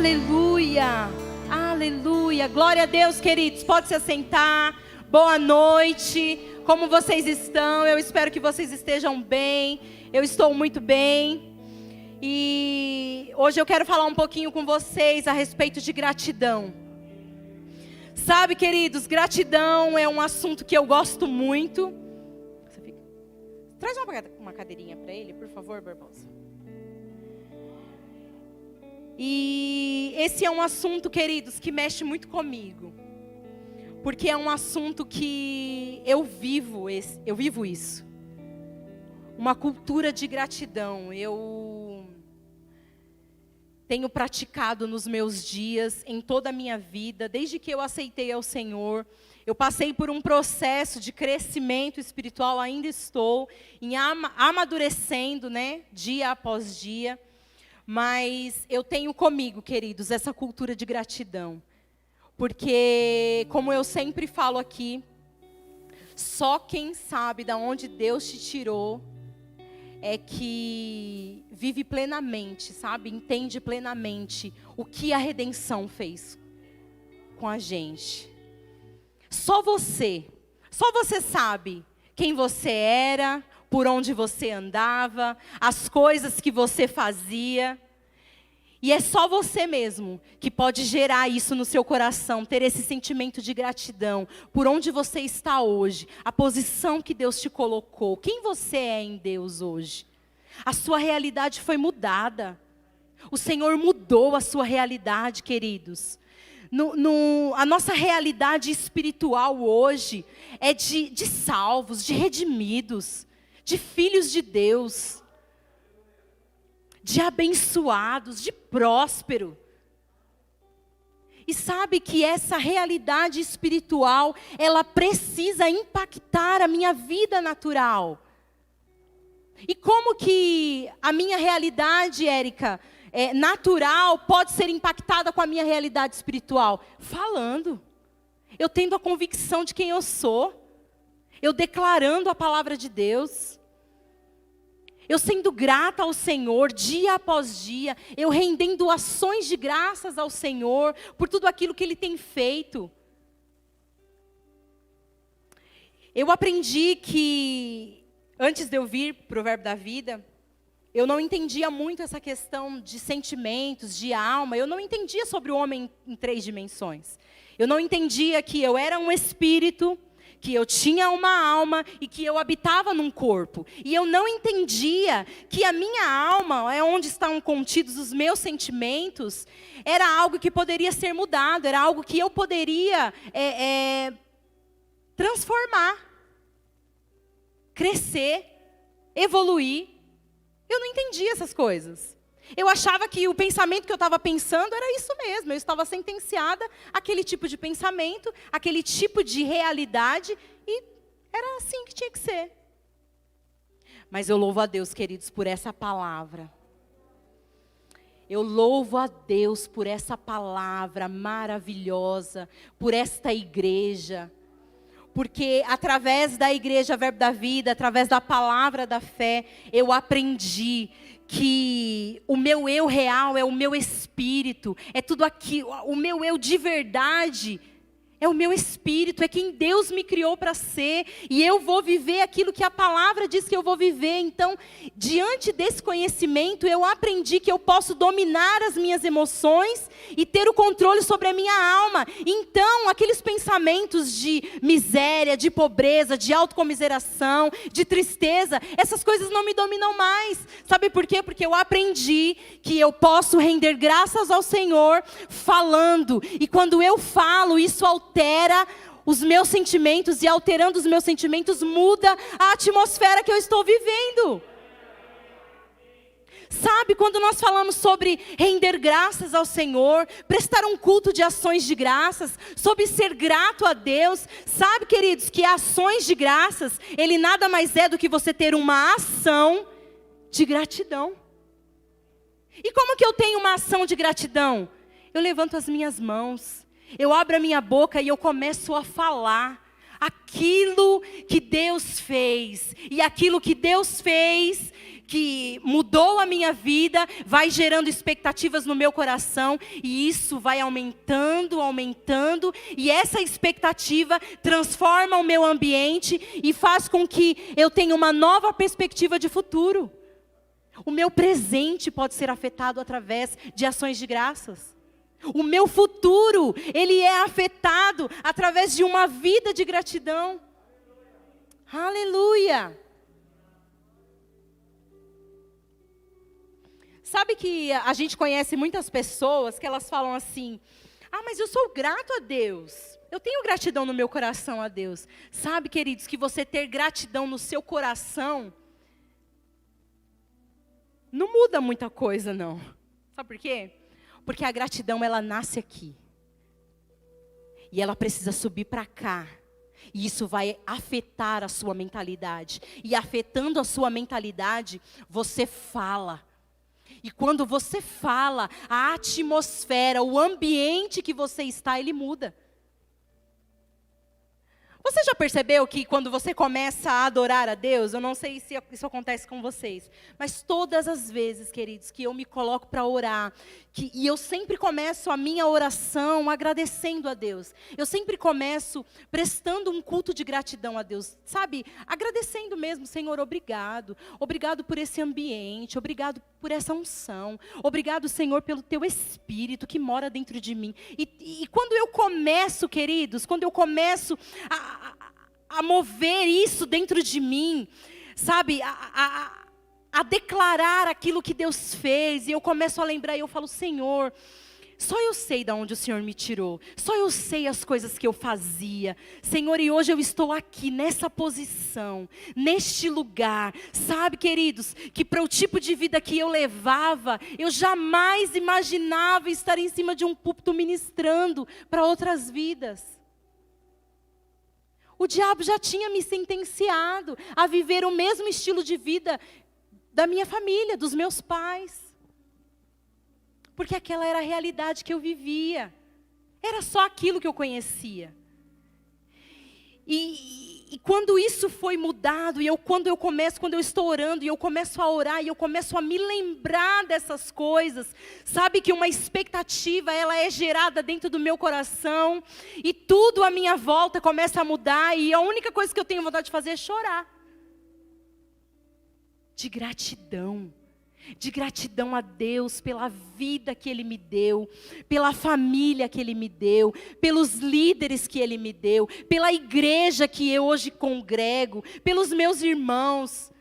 Aleluia, aleluia. Glória a Deus, queridos. Pode se assentar. Boa noite. Como vocês estão? Eu espero que vocês estejam bem. Eu estou muito bem. E hoje eu quero falar um pouquinho com vocês a respeito de gratidão. Sabe, queridos, gratidão é um assunto que eu gosto muito. Traz uma cadeirinha para ele, por favor, Barbosa. E esse é um assunto, queridos, que mexe muito comigo. Porque é um assunto que eu vivo isso. Uma cultura de gratidão. Eu tenho praticado nos meus dias, em toda a minha vida, desde que eu aceitei ao Senhor. Eu passei por um processo de crescimento espiritual, ainda estou amadurecendo, né, dia após dia. Mas eu tenho comigo, queridos, essa cultura de gratidão. Porque, como eu sempre falo aqui, só quem sabe de onde Deus te tirou é que vive plenamente, sabe? Entende plenamente o que a redenção fez com a gente. Só você sabe quem você era, por onde você andava, as coisas que você fazia. E é só você mesmo que pode gerar isso no seu coração, ter esse sentimento de gratidão por onde você está hoje, a posição que Deus te colocou, quem você é em Deus hoje. A sua realidade foi mudada. O Senhor mudou a sua realidade, queridos. A nossa realidade espiritual hoje é de salvos, de redimidos, de filhos de Deus, de abençoados, de próspero. E sabe que essa realidade espiritual, ela precisa impactar a minha vida natural. E como que a minha realidade, Érica, natural pode ser impactada com a minha realidade espiritual? Falando. Eu tendo a convicção de quem eu sou. Eu declarando a palavra de Deus. Eu sendo grata ao Senhor dia após dia. Eu rendendo ações de graças ao Senhor por tudo aquilo que Ele tem feito. Eu aprendi que, antes de eu vir para o Verbo da Vida, eu não entendia muito essa questão de sentimentos, de alma. Eu não entendia sobre o homem em 3 dimensões. Eu não entendia que eu era um espírito, que eu tinha uma alma e que eu habitava num corpo. E eu não entendia que a minha alma, é onde estão contidos os meus sentimentos, era algo que poderia ser mudado, era algo que eu poderia transformar, crescer, evoluir. Eu não entendia essas coisas. Eu achava que o pensamento que eu estava pensando era isso mesmo. Eu estava sentenciada àquele tipo de pensamento, àquele tipo de realidade, e era assim que tinha que ser. Mas eu louvo a Deus, queridos, por essa palavra. Eu louvo a Deus por essa palavra maravilhosa, por esta igreja. Porque através da igreja Verbo da Vida, através da palavra da fé, eu aprendi que o meu eu real é o meu espírito, é tudo aqui, o meu eu de verdade é o meu espírito, é quem Deus me criou para ser, e eu vou viver aquilo que a palavra diz que eu vou viver. Então, diante desse conhecimento, eu aprendi que eu posso dominar as minhas emoções e ter o controle sobre a minha alma. Então, aqueles pensamentos de miséria, de pobreza, de autocomiseração, de tristeza, essas coisas não me dominam mais. Sabe por quê? Porque eu aprendi que eu posso render graças ao Senhor falando, e quando eu falo, isso altera os meus sentimentos, e alterando os meus sentimentos, muda a atmosfera que eu estou vivendo. Sabe, quando nós falamos sobre render graças ao Senhor, prestar um culto de ações de graças, sobre ser grato a Deus, sabe, queridos, que ações de graças, ele nada mais é do que você ter uma ação de gratidão. E como que eu tenho uma ação de gratidão? Eu levanto as minhas mãos, eu abro a minha boca e eu começo a falar aquilo que Deus fez. E aquilo que Deus fez, que mudou a minha vida, vai gerando expectativas no meu coração. E isso vai aumentando, aumentando. E essa expectativa transforma o meu ambiente e faz com que eu tenha uma nova perspectiva de futuro. O meu presente pode ser afetado através de ações de graças. O meu futuro, ele é afetado através de uma vida de gratidão. Aleluia! Sabe que a gente conhece muitas pessoas que elas falam assim: ah, mas eu sou grato a Deus. Eu tenho gratidão no meu coração a Deus. Sabe, queridos, que você ter gratidão no seu coração não muda muita coisa, não. Sabe por quê? Porque a gratidão, ela nasce aqui. E ela precisa subir para cá. E isso vai afetar a sua mentalidade. E afetando a sua mentalidade, você fala. E quando você fala, a atmosfera, o ambiente que você está, ele muda. Você já percebeu que quando você começa a adorar a Deus, eu não sei se isso acontece com vocês, mas todas as vezes, queridos, que eu me coloco para orar, e eu sempre começo a minha oração agradecendo a Deus. Eu sempre começo prestando um culto de gratidão a Deus, sabe? Agradecendo mesmo: Senhor, obrigado. Obrigado por esse ambiente, obrigado por essa unção. Obrigado, Senhor, pelo teu Espírito que mora dentro de mim. E quando eu começo, queridos, quando eu começo a mover isso dentro de mim, sabe, a declarar aquilo que Deus fez, e eu começo a lembrar, e eu falo: Senhor, só eu sei de onde o Senhor me tirou, só eu sei as coisas que eu fazia, Senhor, e hoje eu estou aqui, nessa posição, neste lugar. Sabe, queridos, que para o tipo de vida que eu levava, eu jamais imaginava estar em cima de um púlpito ministrando para outras vidas. O diabo já tinha me sentenciado a viver o mesmo estilo de vida da minha família, dos meus pais. Porque aquela era a realidade que eu vivia. Era só aquilo que eu conhecia. E quando isso foi mudado, quando eu estou orando, e eu começo a orar, e eu começo a me lembrar dessas coisas, sabe que uma expectativa, ela é gerada dentro do meu coração, e tudo à minha volta começa a mudar, e a única coisa que eu tenho vontade de fazer é chorar. De gratidão a Deus pela vida que Ele me deu, pela família que Ele me deu, pelos líderes que Ele me deu, pela igreja que eu hoje congrego, pelos meus irmãos.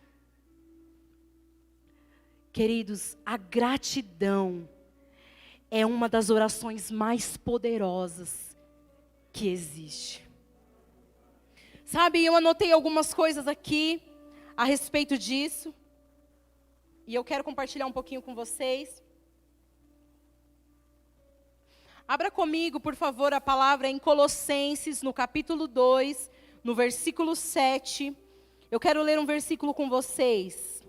Queridos, a gratidão é uma das orações mais poderosas que existe. Sabe, eu anotei algumas coisas aqui a respeito disso. E eu quero compartilhar um pouquinho com vocês. Abra comigo, por favor, a palavra em Colossenses, no capítulo 2, no versículo 7. Eu quero ler um versículo com vocês.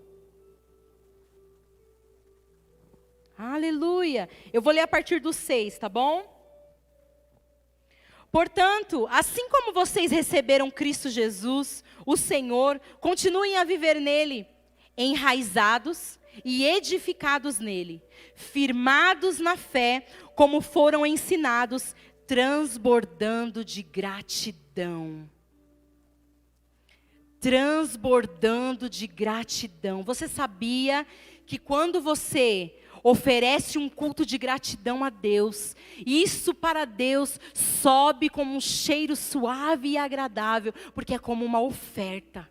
Aleluia! Eu vou ler a partir do 6, tá bom? Portanto, assim como vocês receberam Cristo Jesus, o Senhor, continuem a viver nele, enraizados e edificados nele, firmados na fé, como foram ensinados, transbordando de gratidão. Transbordando de gratidão. Você sabia que quando você oferece um culto de gratidão a Deus, isso para Deus sobe como um cheiro suave e agradável, porque é como uma oferta.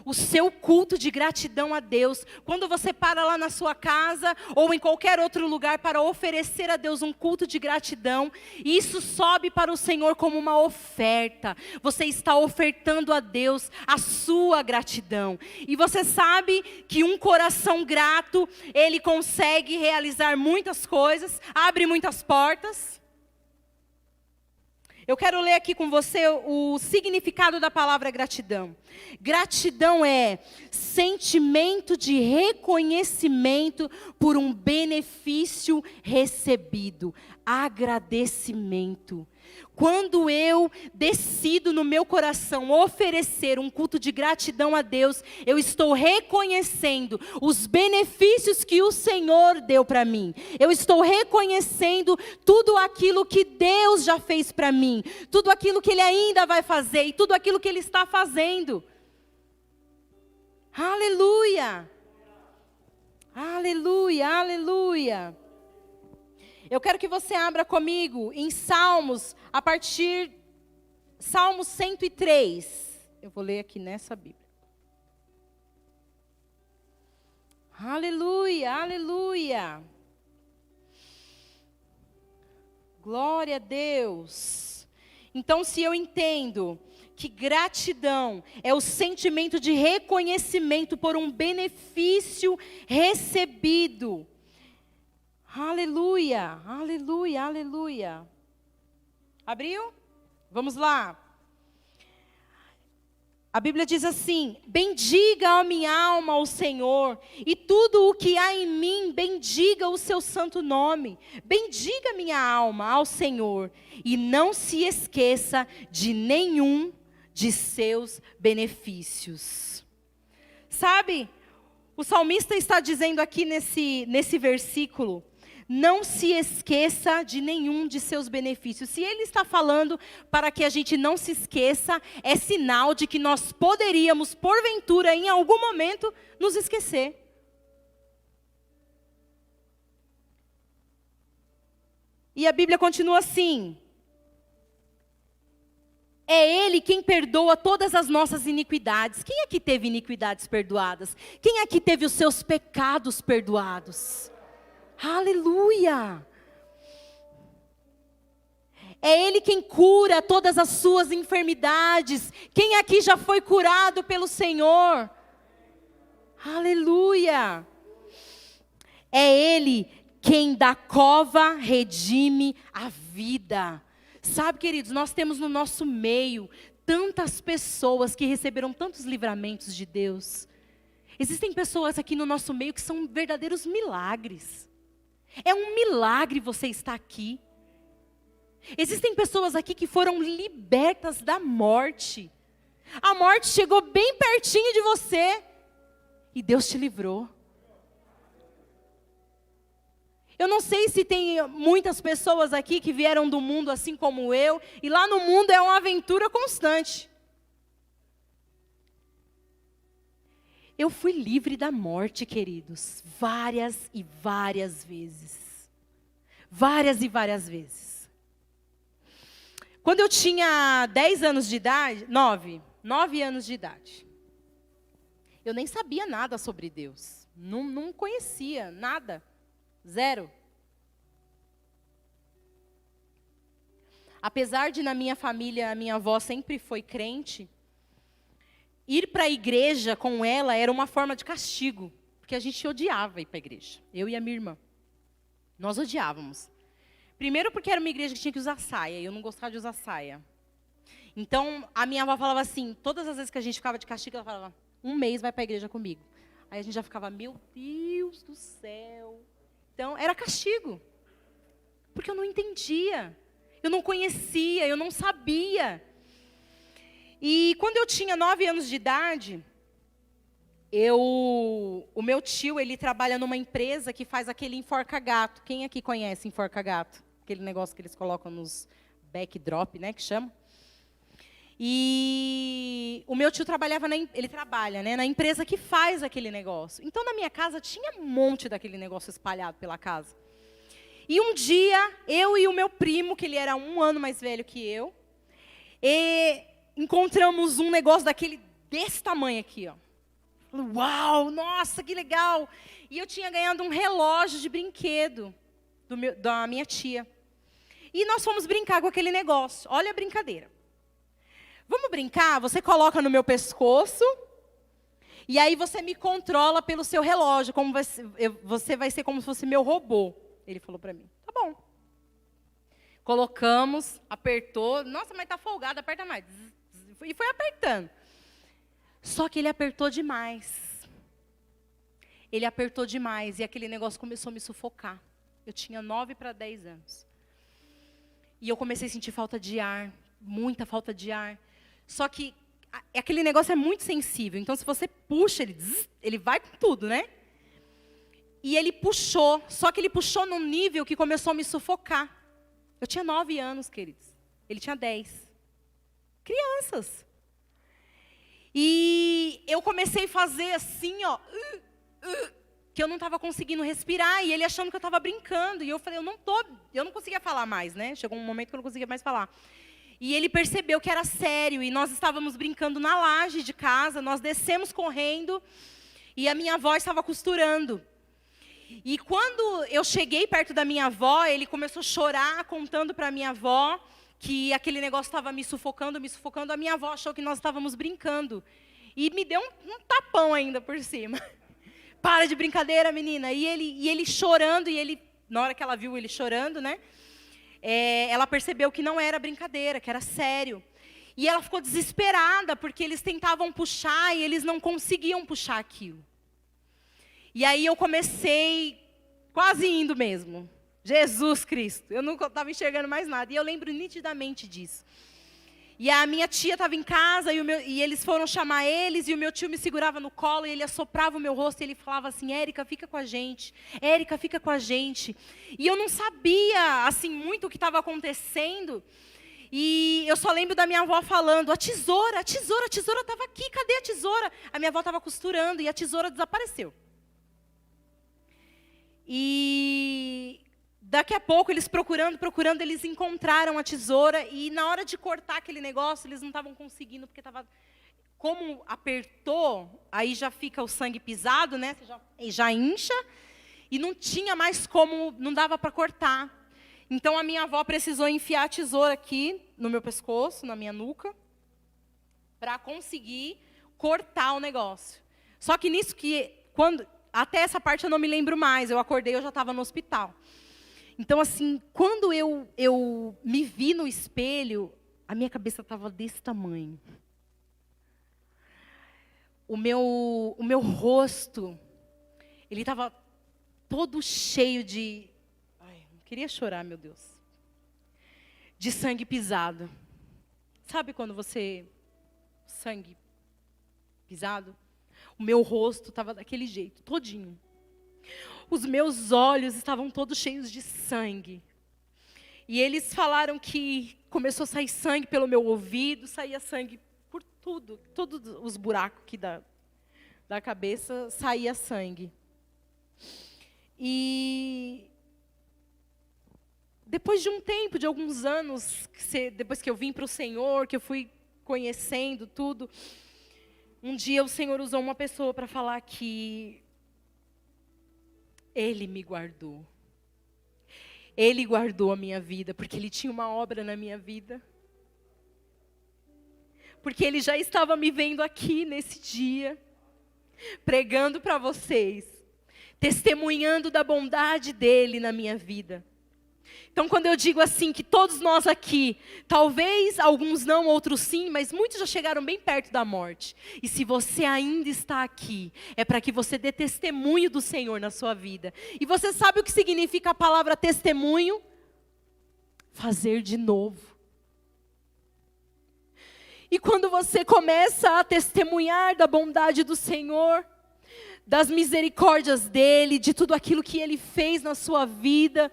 O seu culto de gratidão a Deus, quando você para lá na sua casa ou em qualquer outro lugar para oferecer a Deus um culto de gratidão, isso sobe para o Senhor como uma oferta. Você está ofertando a Deus a sua gratidão. E você sabe que um coração grato, ele consegue realizar muitas coisas, abre muitas portas. Eu quero ler aqui com você o significado da palavra gratidão. Gratidão é sentimento de reconhecimento por um benefício recebido. Agradecimento. Quando eu decido no meu coração oferecer um culto de gratidão a Deus, eu estou reconhecendo os benefícios que o Senhor deu para mim. Eu estou reconhecendo tudo aquilo que Deus já fez para mim, tudo aquilo que Ele ainda vai fazer e tudo aquilo que Ele está fazendo. Aleluia! Aleluia, aleluia! Eu quero que você abra comigo em Salmos, Salmos 103. Eu vou ler aqui nessa Bíblia. Aleluia, aleluia. Glória a Deus. Então, se eu entendo que gratidão é o sentimento de reconhecimento por um benefício recebido. Aleluia, aleluia, aleluia. Abriu? Vamos lá. A Bíblia diz assim: bendiga a minha alma ao Senhor, e tudo o que há em mim, bendiga o seu santo nome. Bendiga minha alma ao Senhor, e não se esqueça de nenhum de seus benefícios. Sabe, o salmista está dizendo aqui nesse versículo, não se esqueça de nenhum de seus benefícios. Se ele está falando para que a gente não se esqueça, é sinal de que nós poderíamos, porventura, em algum momento, nos esquecer. E a Bíblia continua assim: é Ele quem perdoa todas as nossas iniquidades. Quem aqui teve iniquidades perdoadas? Quem aqui teve os seus pecados perdoados? Aleluia! É Ele quem cura todas as suas enfermidades. Quem aqui já foi curado pelo Senhor? Aleluia! É Ele quem da cova redime a vida. Sabe, queridos, nós temos no nosso meio tantas pessoas que receberam tantos livramentos de Deus. Existem pessoas aqui no nosso meio que são verdadeiros milagres. É um milagre você estar aqui. Existem pessoas aqui que foram libertas da morte. A morte chegou bem pertinho de você e Deus te livrou. Eu não sei se tem muitas pessoas aqui que vieram do mundo assim como eu, e lá no mundo é uma aventura constante. Eu fui livre da morte, queridos, várias e várias vezes. Várias e várias vezes. Quando eu tinha 10 anos de idade, 9 anos de idade, eu nem sabia nada sobre Deus. Não conhecia nada. Zero. Apesar de na minha família, a minha avó sempre foi crente, ir para a igreja com ela era uma forma de castigo, porque a gente odiava ir para a igreja, eu e a minha irmã. Nós odiávamos. Primeiro porque era uma igreja que tinha que usar saia, e eu não gostava de usar saia. Então, a minha avó falava assim, todas as vezes que a gente ficava de castigo, ela falava, 1 mês vai para a igreja comigo. Aí a gente já ficava, meu Deus do céu. Então, era castigo. Porque eu não entendia, eu não conhecia, eu não sabia. E quando eu tinha 9 anos de idade, o meu tio, ele trabalha numa empresa que faz aquele enforca-gato. Quem aqui conhece enforca-gato? Aquele negócio que eles colocam nos backdrop, né, que chama. E o meu tio ele trabalha, né, na empresa que faz aquele negócio. Então, na minha casa, tinha um monte daquele negócio espalhado pela casa. E um dia, eu e o meu primo, que ele era 1 ano mais velho que eu, encontramos um negócio desse tamanho aqui, ó. Uau, nossa, que legal! E eu tinha ganhado um relógio de brinquedo da minha tia. E nós fomos brincar com aquele negócio. Olha a brincadeira. Vamos brincar? Você coloca no meu pescoço e aí você me controla pelo seu relógio. Você vai ser como se fosse meu robô. Ele falou para mim. Tá bom. Colocamos, apertou. Nossa, mas tá folgado, aperta mais. E foi apertando. Só que ele apertou demais. Ele apertou demais e aquele negócio começou a me sufocar. Eu tinha 9 para 10 anos. E eu comecei a sentir falta de ar, muita falta de ar. Só que aquele negócio é muito sensível. Então, se você puxa, ele vai com tudo, né? E ele puxou. Só que ele puxou num nível que começou a me sufocar. Eu tinha 9 anos, queridos. Ele tinha 10. Crianças. E eu comecei a fazer assim, ó. Que eu não estava conseguindo respirar. E ele achando que eu estava brincando. E eu falei, eu não conseguia falar mais, né? Chegou um momento que eu não conseguia mais falar. E ele percebeu que era sério. E nós estávamos brincando na laje de casa. Nós descemos correndo. E a minha avó estava costurando. E quando eu cheguei perto da minha avó, ele começou a chorar, contando para a minha avó que aquele negócio estava me sufocando, me sufocando. A minha avó achou que nós estávamos brincando. E me deu um tapão ainda por cima. Para de brincadeira, menina. E ele chorando, na hora que ela viu ele chorando, né? Ela percebeu que não era brincadeira, que era sério. E ela ficou desesperada, porque eles tentavam puxar e eles não conseguiam puxar aquilo. E aí eu comecei, quase indo mesmo. Jesus Cristo, eu não estava enxergando mais nada. E eu lembro nitidamente disso. E a minha tia estava em casa, e eles foram chamar eles, e o meu tio me segurava no colo, e ele assoprava o meu rosto, e ele falava assim, Érica, fica com a gente. Érica, fica com a gente. E eu não sabia, assim, muito o que estava acontecendo. E eu só lembro da minha avó falando, a tesoura estava aqui, cadê a tesoura? A minha avó estava costurando, e a tesoura desapareceu. E daqui a pouco, eles procurando, eles encontraram a tesoura. E na hora de cortar aquele negócio, eles não estavam conseguindo, porque estava... Como apertou, aí já fica o sangue pisado, né? Você já incha. E não tinha mais como, não dava para cortar. Então, a minha avó precisou enfiar a tesoura aqui, no meu pescoço, na minha nuca, para conseguir cortar o negócio. Só que nisso até essa parte eu não me lembro mais. Eu acordei, eu já estava no hospital. Então, assim, quando eu me vi no espelho, a minha cabeça estava desse tamanho. O meu rosto, ele estava todo cheio de... Ai, não queria chorar, meu Deus. De sangue pisado. Sabe quando você... Sangue pisado? O meu rosto estava daquele jeito, todinho. Os meus olhos estavam todos cheios de sangue. E eles falaram que começou a sair sangue pelo meu ouvido, saía sangue por tudo. Todos os buracos aqui da cabeça, saía sangue. E depois de um tempo, de alguns anos, depois que eu vim para o Senhor, que eu fui conhecendo tudo... Um dia o Senhor usou uma pessoa para falar que Ele me guardou. Ele guardou a minha vida, porque Ele tinha uma obra na minha vida. Porque Ele já estava me vendo aqui nesse dia, pregando para vocês, testemunhando da bondade dEle na minha vida. Então, quando eu digo assim, que todos nós aqui, talvez alguns não, outros sim, mas muitos já chegaram bem perto da morte. E se você ainda está aqui, é para que você dê testemunho do Senhor na sua vida. E você sabe o que significa a palavra testemunho? Fazer de novo. E quando você começa a testemunhar da bondade do Senhor, das misericórdias dEle, de tudo aquilo que Ele fez na sua vida,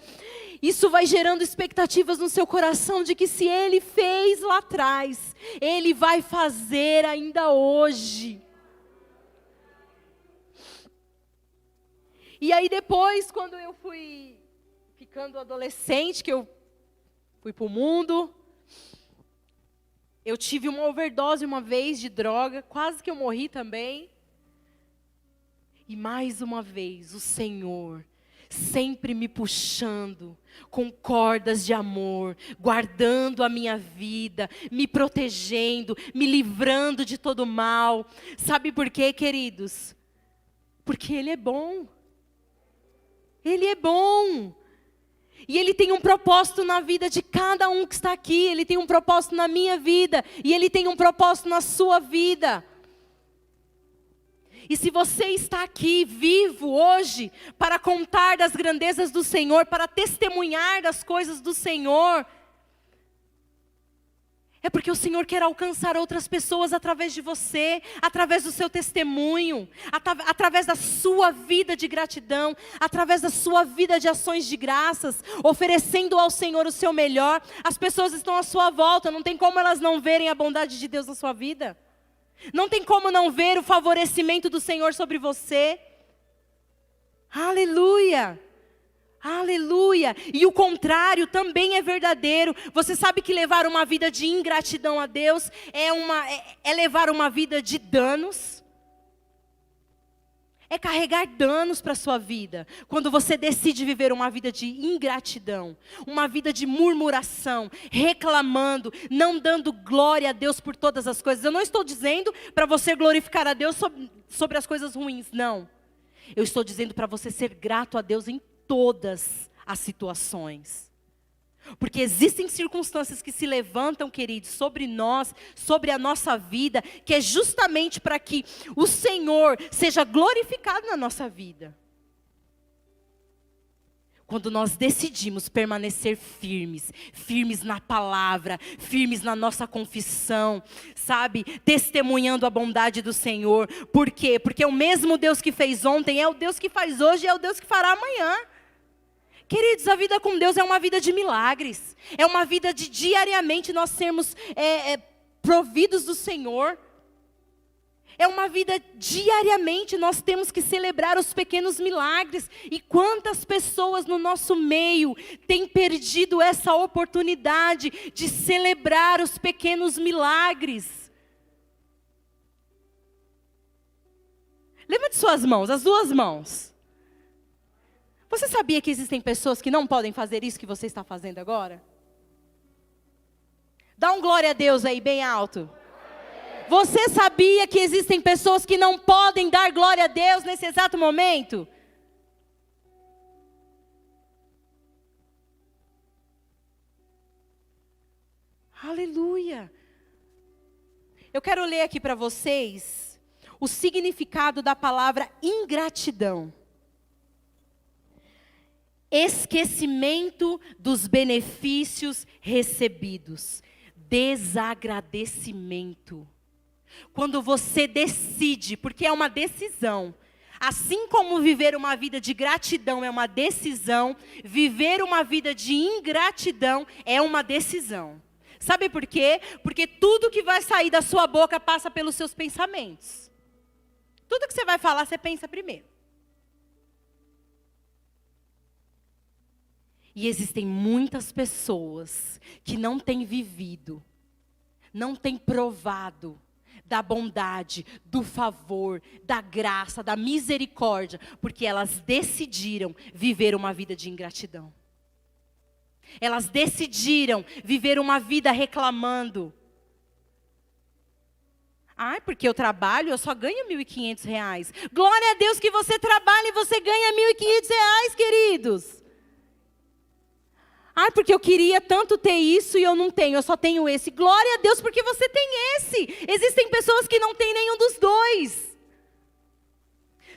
isso vai gerando expectativas no seu coração de que se Ele fez lá atrás, Ele vai fazer ainda hoje. E aí depois, quando eu fui ficando adolescente, que eu fui para o mundo, eu tive uma overdose uma vez de droga, quase que eu morri também. E mais uma vez, o Senhor sempre me puxando com cordas de amor, guardando a minha vida, me protegendo, me livrando de todo mal. Sabe por quê, queridos? Porque Ele é bom. Ele é bom. E Ele tem um propósito na vida de cada um que está aqui. Ele tem um propósito na minha vida. E Ele tem um propósito na sua vida. E se você está aqui, vivo hoje, para contar das grandezas do Senhor, para testemunhar das coisas do Senhor, É porque o Senhor quer alcançar outras pessoas através de você, através do seu testemunho, através da sua vida de gratidão, através da sua vida de ações de graças, oferecendo ao Senhor o seu melhor. As pessoas estão à sua volta, não tem como elas não verem a bondade de Deus na sua vida. Não tem como não ver o favorecimento do Senhor sobre você. Aleluia! Aleluia! E o contrário também é verdadeiro. Você sabe que levar uma vida de ingratidão a Deus é levar uma vida de danos? É carregar danos para a sua vida. Quando você decide viver uma vida de ingratidão, uma vida de murmuração, reclamando, não dando glória a Deus por todas as coisas. Eu não estou dizendo para você glorificar a Deus sobre as coisas ruins, não. Eu estou dizendo para você ser grato a Deus em todas as situações. Porque existem circunstâncias que se levantam, queridos, sobre nós, sobre a nossa vida, que é justamente para que o Senhor seja glorificado na nossa vida. Quando nós decidimos permanecer firmes, firmes na palavra, firmes na nossa confissão, sabe? Testemunhando a bondade do Senhor. Por quê? Porque o mesmo Deus que fez ontem é o Deus que faz hoje e é o Deus que fará amanhã. Queridos, a vida com Deus é uma vida de milagres. É uma vida de diariamente nós sermos providos do Senhor. É uma vida diariamente nós temos que celebrar os pequenos milagres. E quantas pessoas no nosso meio têm perdido essa oportunidade de celebrar os pequenos milagres? Levante suas mãos, as duas mãos. Você sabia que existem pessoas que não podem fazer isso que você está fazendo agora? Dá um glória a Deus aí, bem alto. Você sabia que existem pessoas que não podem dar glória a Deus nesse exato momento? Aleluia. Eu quero ler aqui para vocês o significado da palavra ingratidão. Esquecimento dos benefícios recebidos. Desagradecimento. Quando você decide, porque é uma decisão. Assim como viver uma vida de gratidão é uma decisão, viver uma vida de ingratidão é uma decisão. Sabe por quê? Porque tudo que vai sair da sua boca passa pelos seus pensamentos. Tudo que você vai falar, você pensa primeiro. E existem muitas pessoas que não têm vivido, não têm provado da bondade, do favor, da graça, da misericórdia, porque elas decidiram viver uma vida de ingratidão. Elas decidiram viver uma vida reclamando. Ah, porque eu trabalho, eu só ganho R$1.500. Glória a Deus que você trabalha e você ganha R$1.500, queridos. Ah, porque eu queria tanto ter isso e eu não tenho, eu só tenho esse. Glória a Deus porque você tem esse. Existem pessoas que não têm nenhum dos dois.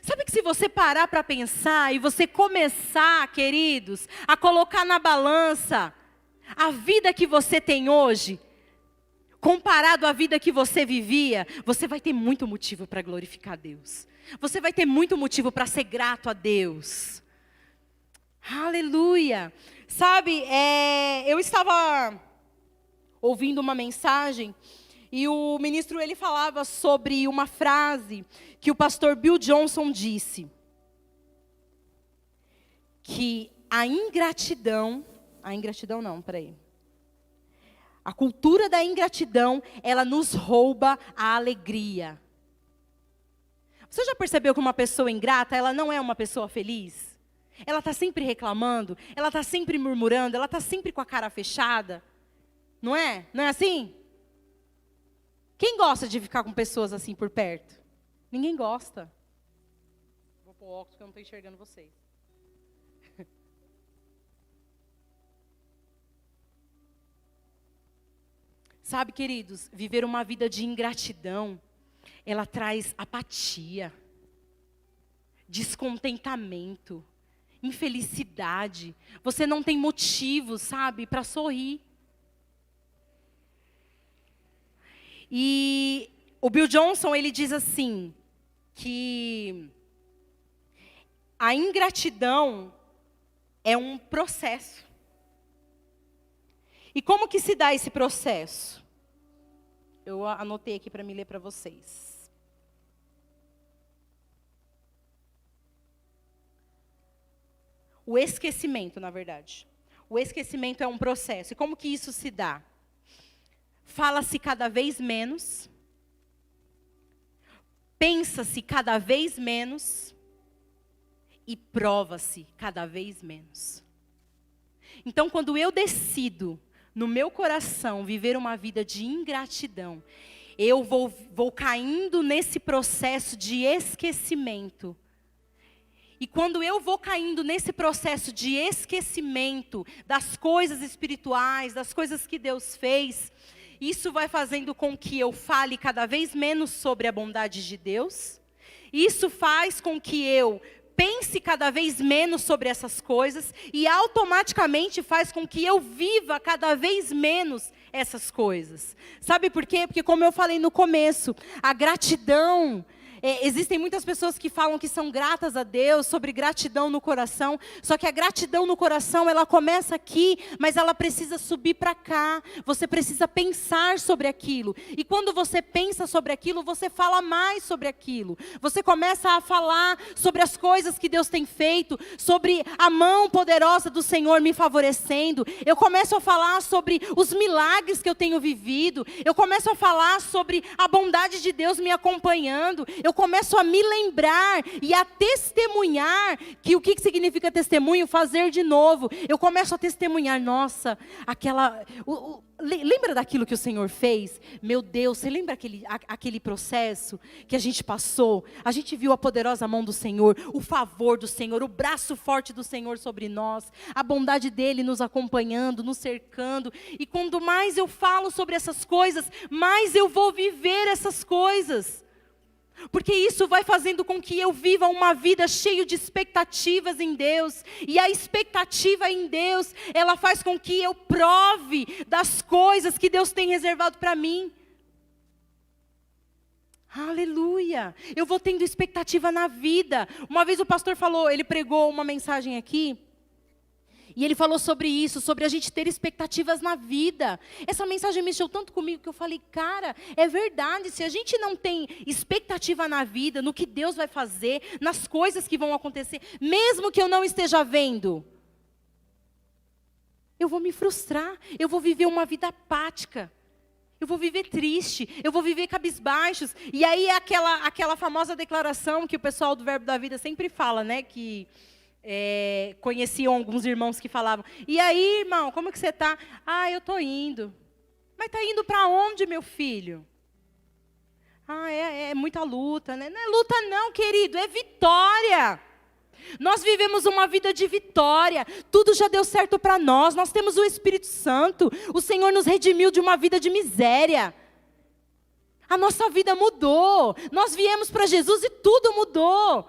Sabe que se você parar para pensar e você começar, queridos, a colocar na balança a vida que você tem hoje, comparado à vida que você vivia, você vai ter muito motivo para glorificar a Deus. Você vai ter muito motivo para ser grato a Deus. Aleluia. Sabe, eu estava ouvindo uma mensagem e o ministro ele falava sobre uma frase que o pastor Bill Johnson disse. Que a cultura da ingratidão, ela nos rouba a alegria. Você já percebeu que uma pessoa ingrata, ela não é uma pessoa feliz? Ela está sempre reclamando, ela está sempre murmurando, ela está sempre com a cara fechada. Não é? Não é assim? Quem gosta de ficar com pessoas assim por perto? Ninguém gosta. Vou pôr óculos porque eu não estou enxergando vocês. Sabe, queridos, viver uma vida de ingratidão, ela traz apatia, descontentamento, infelicidade. Você não tem motivo, sabe, para sorrir. E o Bill Johnson, ele diz assim, que a ingratidão é um processo. E como que se dá esse processo? Eu anotei aqui para me ler para vocês. O esquecimento, na verdade. O esquecimento é um processo. E como que isso se dá? Fala-se cada vez menos. Pensa-se cada vez menos e prova-se cada vez menos. Então, quando eu decido, no meu coração, viver uma vida de ingratidão, eu vou caindo nesse processo de esquecimento. E quando eu vou caindo nesse processo de esquecimento das coisas espirituais, das coisas que Deus fez, isso vai fazendo com que eu fale cada vez menos sobre a bondade de Deus. Isso faz com que eu pense cada vez menos sobre essas coisas. E automaticamente faz com que eu viva cada vez menos essas coisas. Sabe por quê? Porque como eu falei no começo, a gratidão... existem muitas pessoas que falam que são gratas a Deus, sobre gratidão no coração. Só que a gratidão no coração, ela começa aqui, mas ela precisa subir para cá. Você precisa pensar sobre aquilo. E quando você pensa sobre aquilo, você fala mais sobre aquilo. Você começa a falar sobre as coisas que Deus tem feito, sobre a mão poderosa do Senhor me favorecendo. Eu começo a falar sobre os milagres que eu tenho vivido. Eu começo a falar sobre a bondade de Deus me acompanhando. Eu começo a me lembrar e a testemunhar, que o que significa testemunho? Fazer de novo. Eu começo a testemunhar, nossa, lembra daquilo que o Senhor fez? Meu Deus, você lembra aquele processo que a gente passou? A gente viu a poderosa mão do Senhor, o favor do Senhor, o braço forte do Senhor sobre nós, a bondade dEle nos acompanhando, nos cercando. E quanto mais eu falo sobre essas coisas, mais eu vou viver essas coisas. Porque isso vai fazendo com que eu viva uma vida cheia de expectativas em Deus. E a expectativa em Deus, ela faz com que eu prove das coisas que Deus tem reservado para mim. Aleluia! Eu vou tendo expectativa na vida. Uma vez o pastor falou, ele pregou uma mensagem aqui. E ele falou sobre isso, sobre a gente ter expectativas na vida. Essa mensagem mexeu tanto comigo que eu falei, cara, é verdade. Se a gente não tem expectativa na vida, no que Deus vai fazer, nas coisas que vão acontecer, mesmo que eu não esteja vendo, eu vou me frustrar, eu vou viver uma vida apática. Eu vou viver triste, eu vou viver cabisbaixos. E aí é aquela famosa declaração que o pessoal do Verbo da Vida sempre fala, né, que... conheciam alguns irmãos que falavam, e aí, irmão, como que você está? Ah, eu estou indo. Mas está indo para onde, meu filho? Ah, é muita luta, né? Não é luta não, querido, é vitória. Nós vivemos uma vida de vitória, tudo já deu certo para nós, nós temos o Espírito Santo, o Senhor nos redimiu de uma vida de miséria. A nossa vida mudou, nós viemos para Jesus e tudo mudou.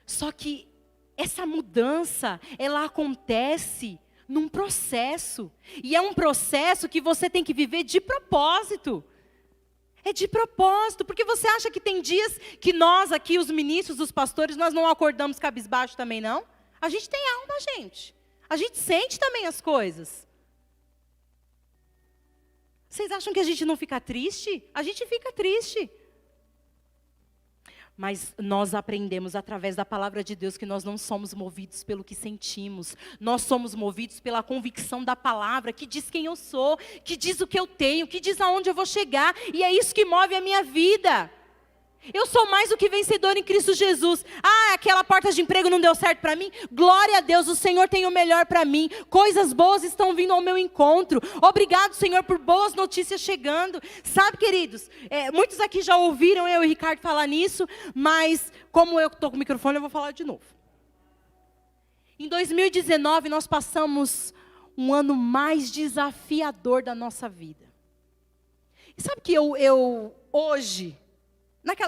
Só que essa mudança, ela acontece num processo. E é um processo que você tem que viver de propósito. É de propósito, porque você acha que tem dias que nós aqui, os ministros, os pastores, nós não acordamos cabisbaixo também, não? A gente tem alma, gente. A gente sente também as coisas. Vocês acham que a gente não fica triste? A gente fica triste. Mas nós aprendemos através da palavra de Deus que nós não somos movidos pelo que sentimos. Nós somos movidos pela convicção da palavra, que diz quem eu sou, que diz o que eu tenho, que diz aonde eu vou chegar. E é isso que move a minha vida. Eu sou mais do que vencedor em Cristo Jesus. Ah, aquela porta de emprego não deu certo para mim? Glória a Deus, o Senhor tem o melhor para mim. Coisas boas estão vindo ao meu encontro. Obrigado, Senhor, por boas notícias chegando. Sabe, queridos, muitos aqui já ouviram eu e o Ricardo falar nisso, mas como eu estou com o microfone, eu vou falar de novo. Em 2019, nós passamos um ano mais desafiador da nossa vida. E sabe que eu hoje...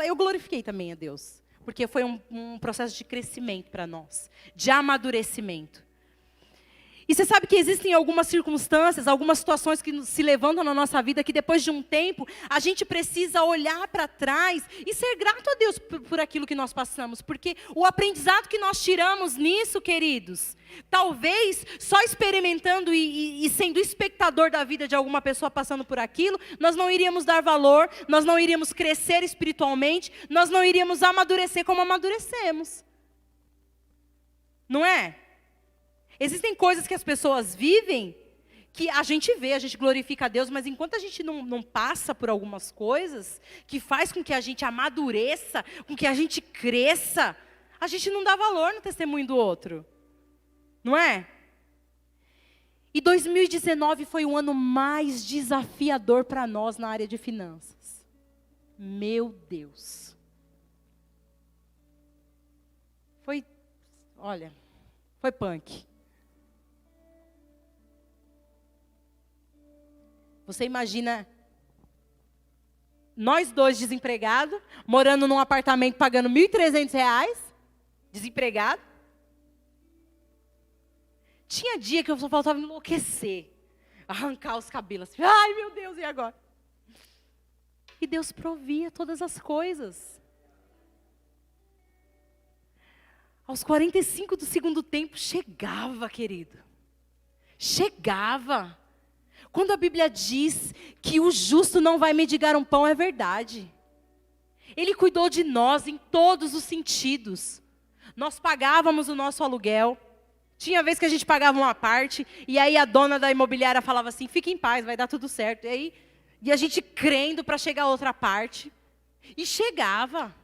eu glorifiquei também a Deus, porque foi um processo de crescimento para nós, de amadurecimento. E você sabe que existem algumas circunstâncias, algumas situações que se levantam na nossa vida, que depois de um tempo, a gente precisa olhar para trás e ser grato a Deus por aquilo que nós passamos. Porque o aprendizado que nós tiramos nisso, queridos, talvez só experimentando e sendo espectador da vida de alguma pessoa passando por aquilo, nós não iríamos dar valor, nós não iríamos crescer espiritualmente, nós não iríamos amadurecer como amadurecemos. Não é? Existem coisas que as pessoas vivem, que a gente vê, a gente glorifica a Deus, mas enquanto a gente não passa por algumas coisas, que faz com que a gente amadureça, com que a gente cresça, a gente não dá valor no testemunho do outro. Não é? E 2019 foi o ano mais desafiador para nós na área de finanças. Meu Deus. Foi punk. Você imagina nós dois desempregados, morando num apartamento pagando R$ 1.300, desempregado. Tinha dia que eu só faltava enlouquecer, arrancar os cabelos. Assim, ai, meu Deus, e agora? E Deus provia todas as coisas. Aos 45 do segundo tempo, chegava, querido. Chegava. Quando a Bíblia diz que o justo não vai mendigar um pão, é verdade. Ele cuidou de nós em todos os sentidos. Nós pagávamos o nosso aluguel. Tinha vez que a gente pagava uma parte, e aí a dona da imobiliária falava assim, fique em paz, vai dar tudo certo. E a gente crendo para chegar a outra parte. E chegava.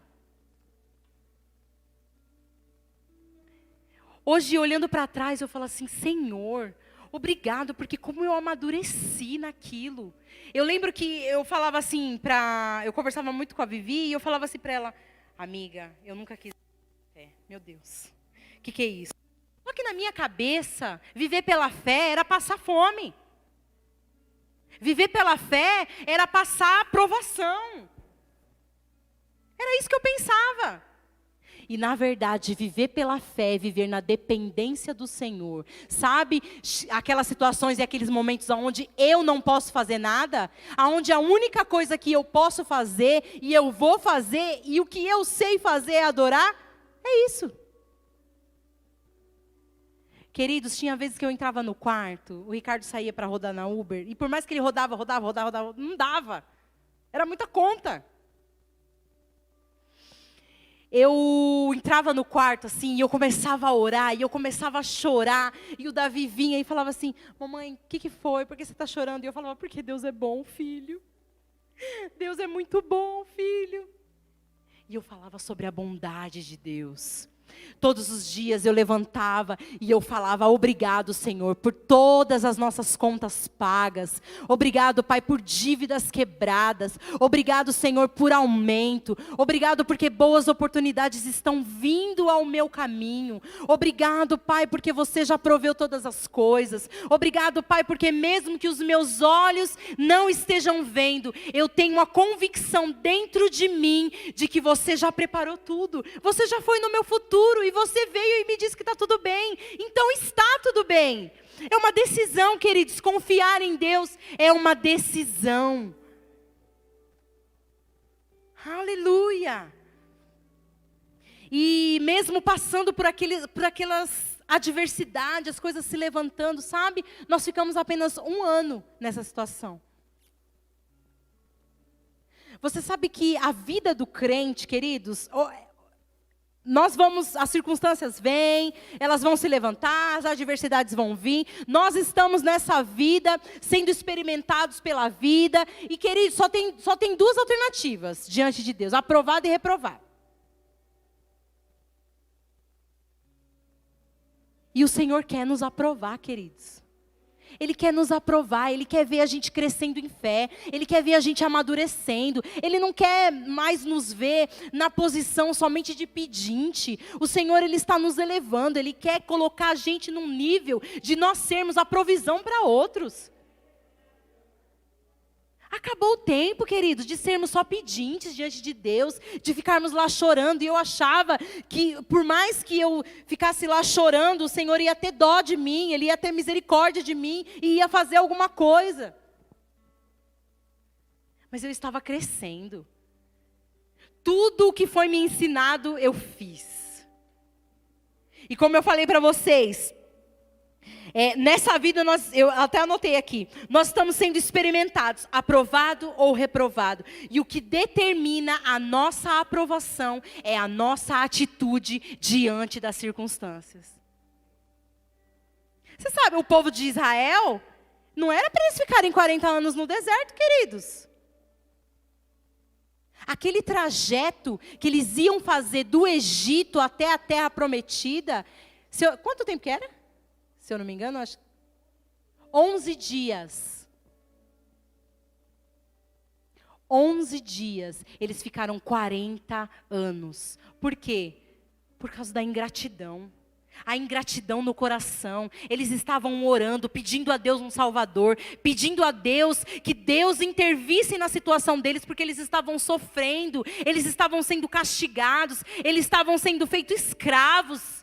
Hoje, olhando para trás, eu falo assim, Senhor, obrigado, porque como eu amadureci naquilo. Eu lembro que eu falava assim, eu conversava muito com a Vivi, e eu falava assim para ela, amiga, eu nunca quis fé. Meu Deus, o que é isso? Só que na minha cabeça, viver pela fé era passar fome. Viver pela fé era passar provação. Era isso que eu pensava. E, na verdade, viver pela fé, viver na dependência do Senhor. Sabe aquelas situações e aqueles momentos onde eu não posso fazer nada? Onde a única coisa que eu posso fazer e eu vou fazer e o que eu sei fazer é adorar? É isso. Queridos, tinha vezes que eu entrava no quarto, o Ricardo saía para rodar na Uber, e por mais que ele rodava, não dava. Era muita conta. Eu entrava no quarto assim, e eu começava a orar, e eu começava a chorar, e o Davi vinha e falava assim, mamãe, o que foi? Por que você está chorando? E eu falava, porque Deus é bom, filho. Deus é muito bom, filho. E eu falava sobre a bondade de Deus. Todos os dias eu levantava e eu falava, obrigado, Senhor, por todas as nossas contas pagas. Obrigado, Pai, por dívidas quebradas. Obrigado, Senhor, por aumento. Obrigado porque boas oportunidades estão vindo ao meu caminho. Obrigado, Pai, porque você já proveu todas as coisas. Obrigado, Pai, porque mesmo que os meus olhos não estejam vendo, eu tenho a convicção dentro de mim de que você já preparou tudo. Você já foi no meu futuro. E você veio e me disse que está tudo bem. Então está tudo bem. É uma decisão, queridos. Confiar em Deus é uma decisão. Aleluia. E mesmo passando por aquelas adversidades, as coisas se levantando, sabe? Nós ficamos apenas 1 ano nessa situação. Você sabe que a vida do crente, queridos, as circunstâncias vêm, elas vão se levantar, as adversidades vão vir. Nós estamos nessa vida, sendo experimentados pela vida. E, queridos, só tem 2 alternativas diante de Deus, aprovado e reprovado. E o Senhor quer nos aprovar, queridos. Ele quer nos aprovar, Ele quer ver a gente crescendo em fé, Ele quer ver a gente amadurecendo, Ele não quer mais nos ver na posição somente de pedinte. O Senhor, Ele está nos elevando, Ele quer colocar a gente num nível de nós sermos a provisão para outros. Acabou o tempo, queridos, de sermos só pedintes diante de Deus, de ficarmos lá chorando. E eu achava que, por mais que eu ficasse lá chorando, o Senhor ia ter dó de mim, Ele ia ter misericórdia de mim e ia fazer alguma coisa. Mas eu estava crescendo. Tudo o que foi me ensinado, eu fiz. E como eu falei para vocês, nessa vida, eu até anotei aqui, nós estamos sendo experimentados, aprovado ou reprovado. E o que determina a nossa aprovação é a nossa atitude diante das circunstâncias. Você sabe, o povo de Israel, não era para eles ficarem 40 anos no deserto, queridos. Aquele trajeto que eles iam fazer do Egito até a Terra Prometida, quanto tempo que era? Se eu não me engano, acho 11 dias. 11 dias. Eles ficaram 40 anos. Por quê? Por causa da ingratidão. A ingratidão no coração. Eles estavam orando, pedindo a Deus um Salvador, pedindo a Deus que Deus intervisse na situação deles, porque eles estavam sofrendo, eles estavam sendo castigados, eles estavam sendo feitos escravos.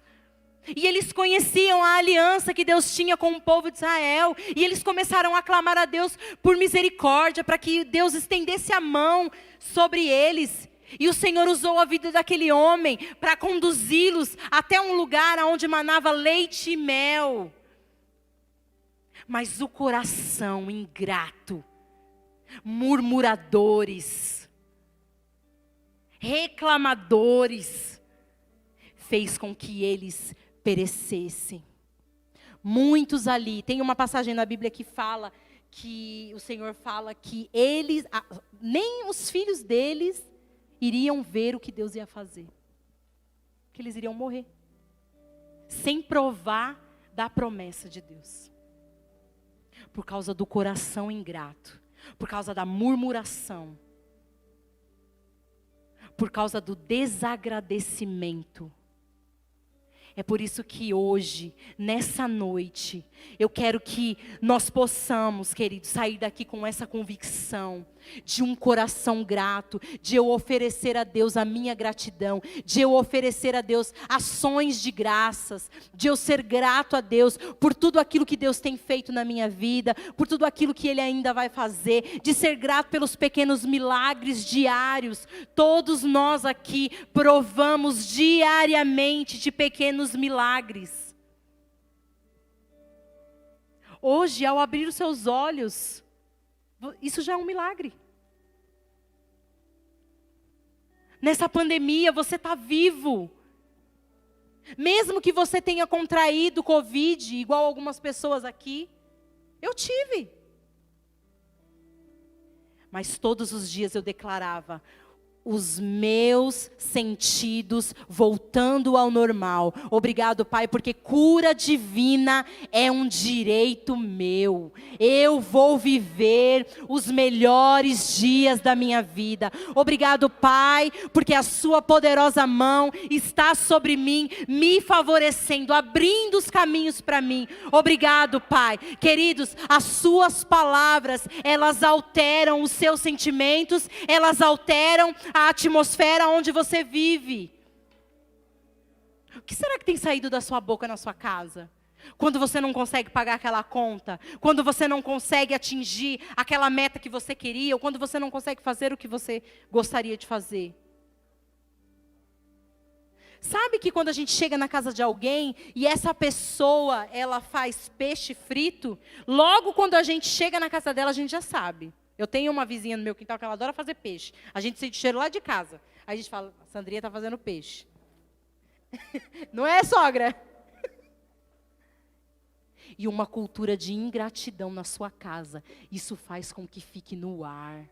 E eles conheciam a aliança que Deus tinha com o povo de Israel. E eles começaram a clamar a Deus por misericórdia, para que Deus estendesse a mão sobre eles. E o Senhor usou a vida daquele homem para conduzi-los até um lugar onde manava leite e mel. Mas o coração ingrato, murmuradores, reclamadores, fez com que eles perecessem. Muitos ali, tem uma passagem na Bíblia que fala, que o Senhor fala que eles, nem os filhos deles iriam ver o que Deus ia fazer. Que eles iriam morrer. Sem provar da promessa de Deus. Por causa do coração ingrato. Por causa da murmuração. Por causa do desagradecimento. É por isso que hoje, nessa noite, eu quero que nós possamos, queridos, sair daqui com essa convicção de um coração grato, de eu oferecer a Deus a minha gratidão, de eu oferecer a Deus ações de graças, de eu ser grato a Deus por tudo aquilo que Deus tem feito na minha vida, por tudo aquilo que Ele ainda vai fazer, de ser grato pelos pequenos milagres diários. Todos nós aqui provamos diariamente de pequenos milagres. Hoje, ao abrir os seus olhos, isso já é um milagre. Nessa pandemia, você está vivo. Mesmo que você tenha contraído Covid, igual algumas pessoas aqui, eu tive. Mas todos os dias eu declarava: os meus sentidos voltando ao normal. Obrigado, Pai, porque cura divina é um direito meu. Eu vou viver os melhores dias da minha vida. Obrigado, Pai, porque a sua poderosa mão está sobre mim, me favorecendo, abrindo os caminhos para mim. Obrigado, Pai. Queridos, as suas palavras, elas alteram os seus sentimentos, elas alteram a atmosfera onde você vive. O que será que tem saído da sua boca na sua casa? Quando você não consegue pagar aquela conta, quando você não consegue atingir aquela meta que você queria, ou quando você não consegue fazer o que você gostaria de fazer. Sabe que quando a gente chega na casa de alguém e essa pessoa, ela faz peixe frito, logo quando a gente chega na casa dela, a gente já sabe. Eu tenho uma vizinha no meu quintal que ela adora fazer peixe. A gente sente cheiro lá de casa. Aí a gente fala: a Sandrinha está fazendo peixe. Não é, sogra? E uma cultura de ingratidão na sua casa. Isso faz com que fique no ar.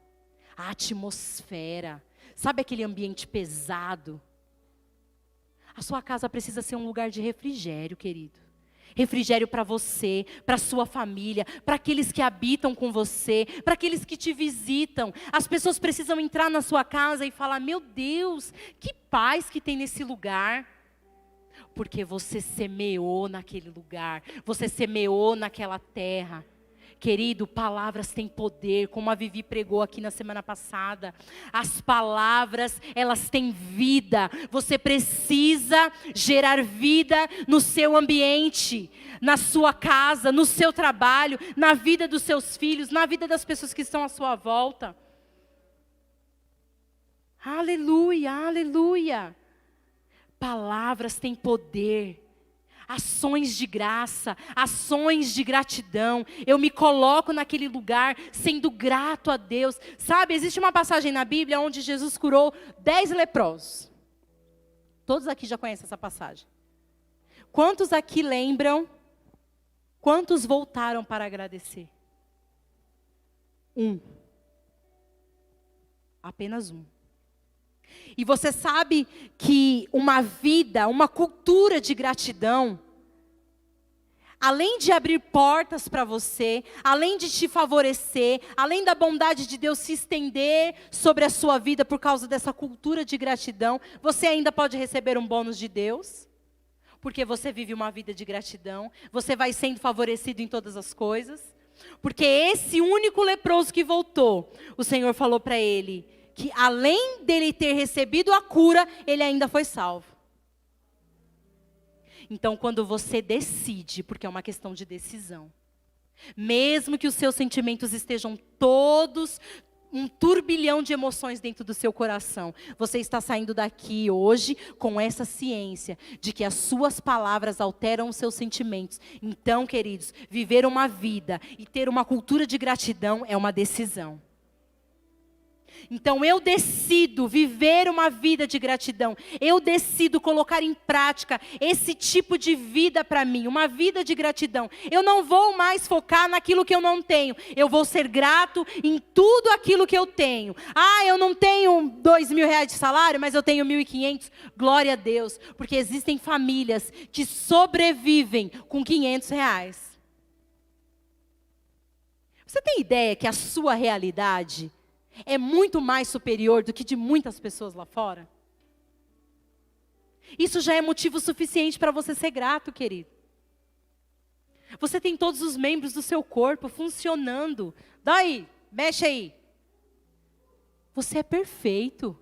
A atmosfera. Sabe aquele ambiente pesado? A sua casa precisa ser um lugar de refrigério, querido. Refrigério para você, para sua família, para aqueles que habitam com você, para aqueles que te visitam. As pessoas precisam entrar na sua casa e falar: meu Deus, que paz que tem nesse lugar. Porque você semeou naquele lugar, você semeou naquela terra. Querido, palavras têm poder, como a Vivi pregou aqui na semana passada. As palavras, elas têm vida. Você precisa gerar vida no seu ambiente, na sua casa, no seu trabalho, na vida dos seus filhos, na vida das pessoas que estão à sua volta. Aleluia, aleluia. Palavras têm poder. Ações de graça, ações de gratidão. Eu me coloco naquele lugar sendo grato a Deus. Sabe, existe uma passagem na Bíblia onde Jesus curou 10 leprosos. Todos aqui já conhecem essa passagem. Quantos aqui lembram? Quantos voltaram para agradecer? Um. Apenas um. E você sabe que uma vida, uma cultura de gratidão, além de abrir portas para você, além de te favorecer, além da bondade de Deus se estender sobre a sua vida por causa dessa cultura de gratidão, você ainda pode receber um bônus de Deus, porque você vive uma vida de gratidão, você vai sendo favorecido em todas as coisas, porque esse único leproso que voltou, o Senhor falou para ele, que além dele ter recebido a cura, ele ainda foi salvo. Então, quando você decide, porque é uma questão de decisão, mesmo que os seus sentimentos estejam todos, um turbilhão de emoções dentro do seu coração, você está saindo daqui hoje com essa ciência de que as suas palavras alteram os seus sentimentos. Então, queridos, viver uma vida e ter uma cultura de gratidão é uma decisão. Então eu decido viver uma vida de gratidão. Eu decido colocar em prática esse tipo de vida para mim, uma vida de gratidão. Eu não vou mais focar naquilo que eu não tenho. Eu vou ser grato em tudo aquilo que eu tenho. Ah, eu não tenho R$2.000 de salário, mas eu tenho 1.500. Glória a Deus, porque existem famílias que sobrevivem com R$500. Você tem ideia que a sua realidade é muito mais superior do que de muitas pessoas lá fora? Isso já é motivo suficiente para você ser grato, querido. Você tem todos os membros do seu corpo funcionando. Daí, mexe aí. Você é perfeito.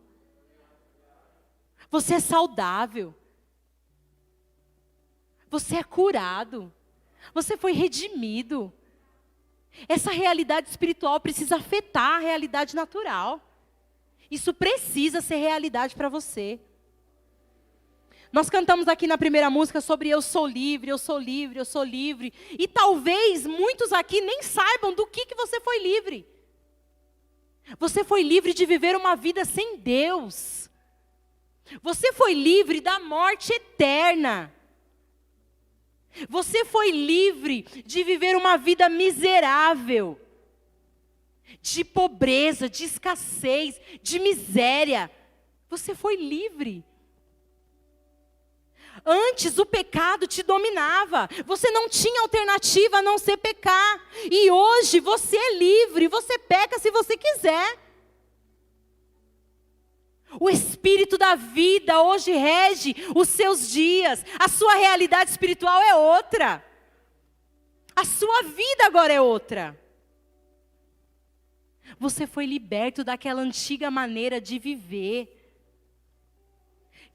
Você é saudável. Você é curado. Você foi redimido. Essa realidade espiritual precisa afetar a realidade natural. Isso precisa ser realidade para você. Nós cantamos aqui na primeira música sobre eu sou livre, eu sou livre, eu sou livre. E talvez muitos aqui nem saibam do que você foi livre. Você foi livre de viver uma vida sem Deus. Você foi livre da morte eterna. Você foi livre de viver uma vida miserável, de pobreza, de escassez, de miséria. Você foi livre. Antes o pecado te dominava, você não tinha alternativa a não ser pecar. E hoje você é livre, você peca se você quiser. O Espírito da vida hoje rege os seus dias. A sua realidade espiritual é outra. A sua vida agora é outra. Você foi liberto daquela antiga maneira de viver.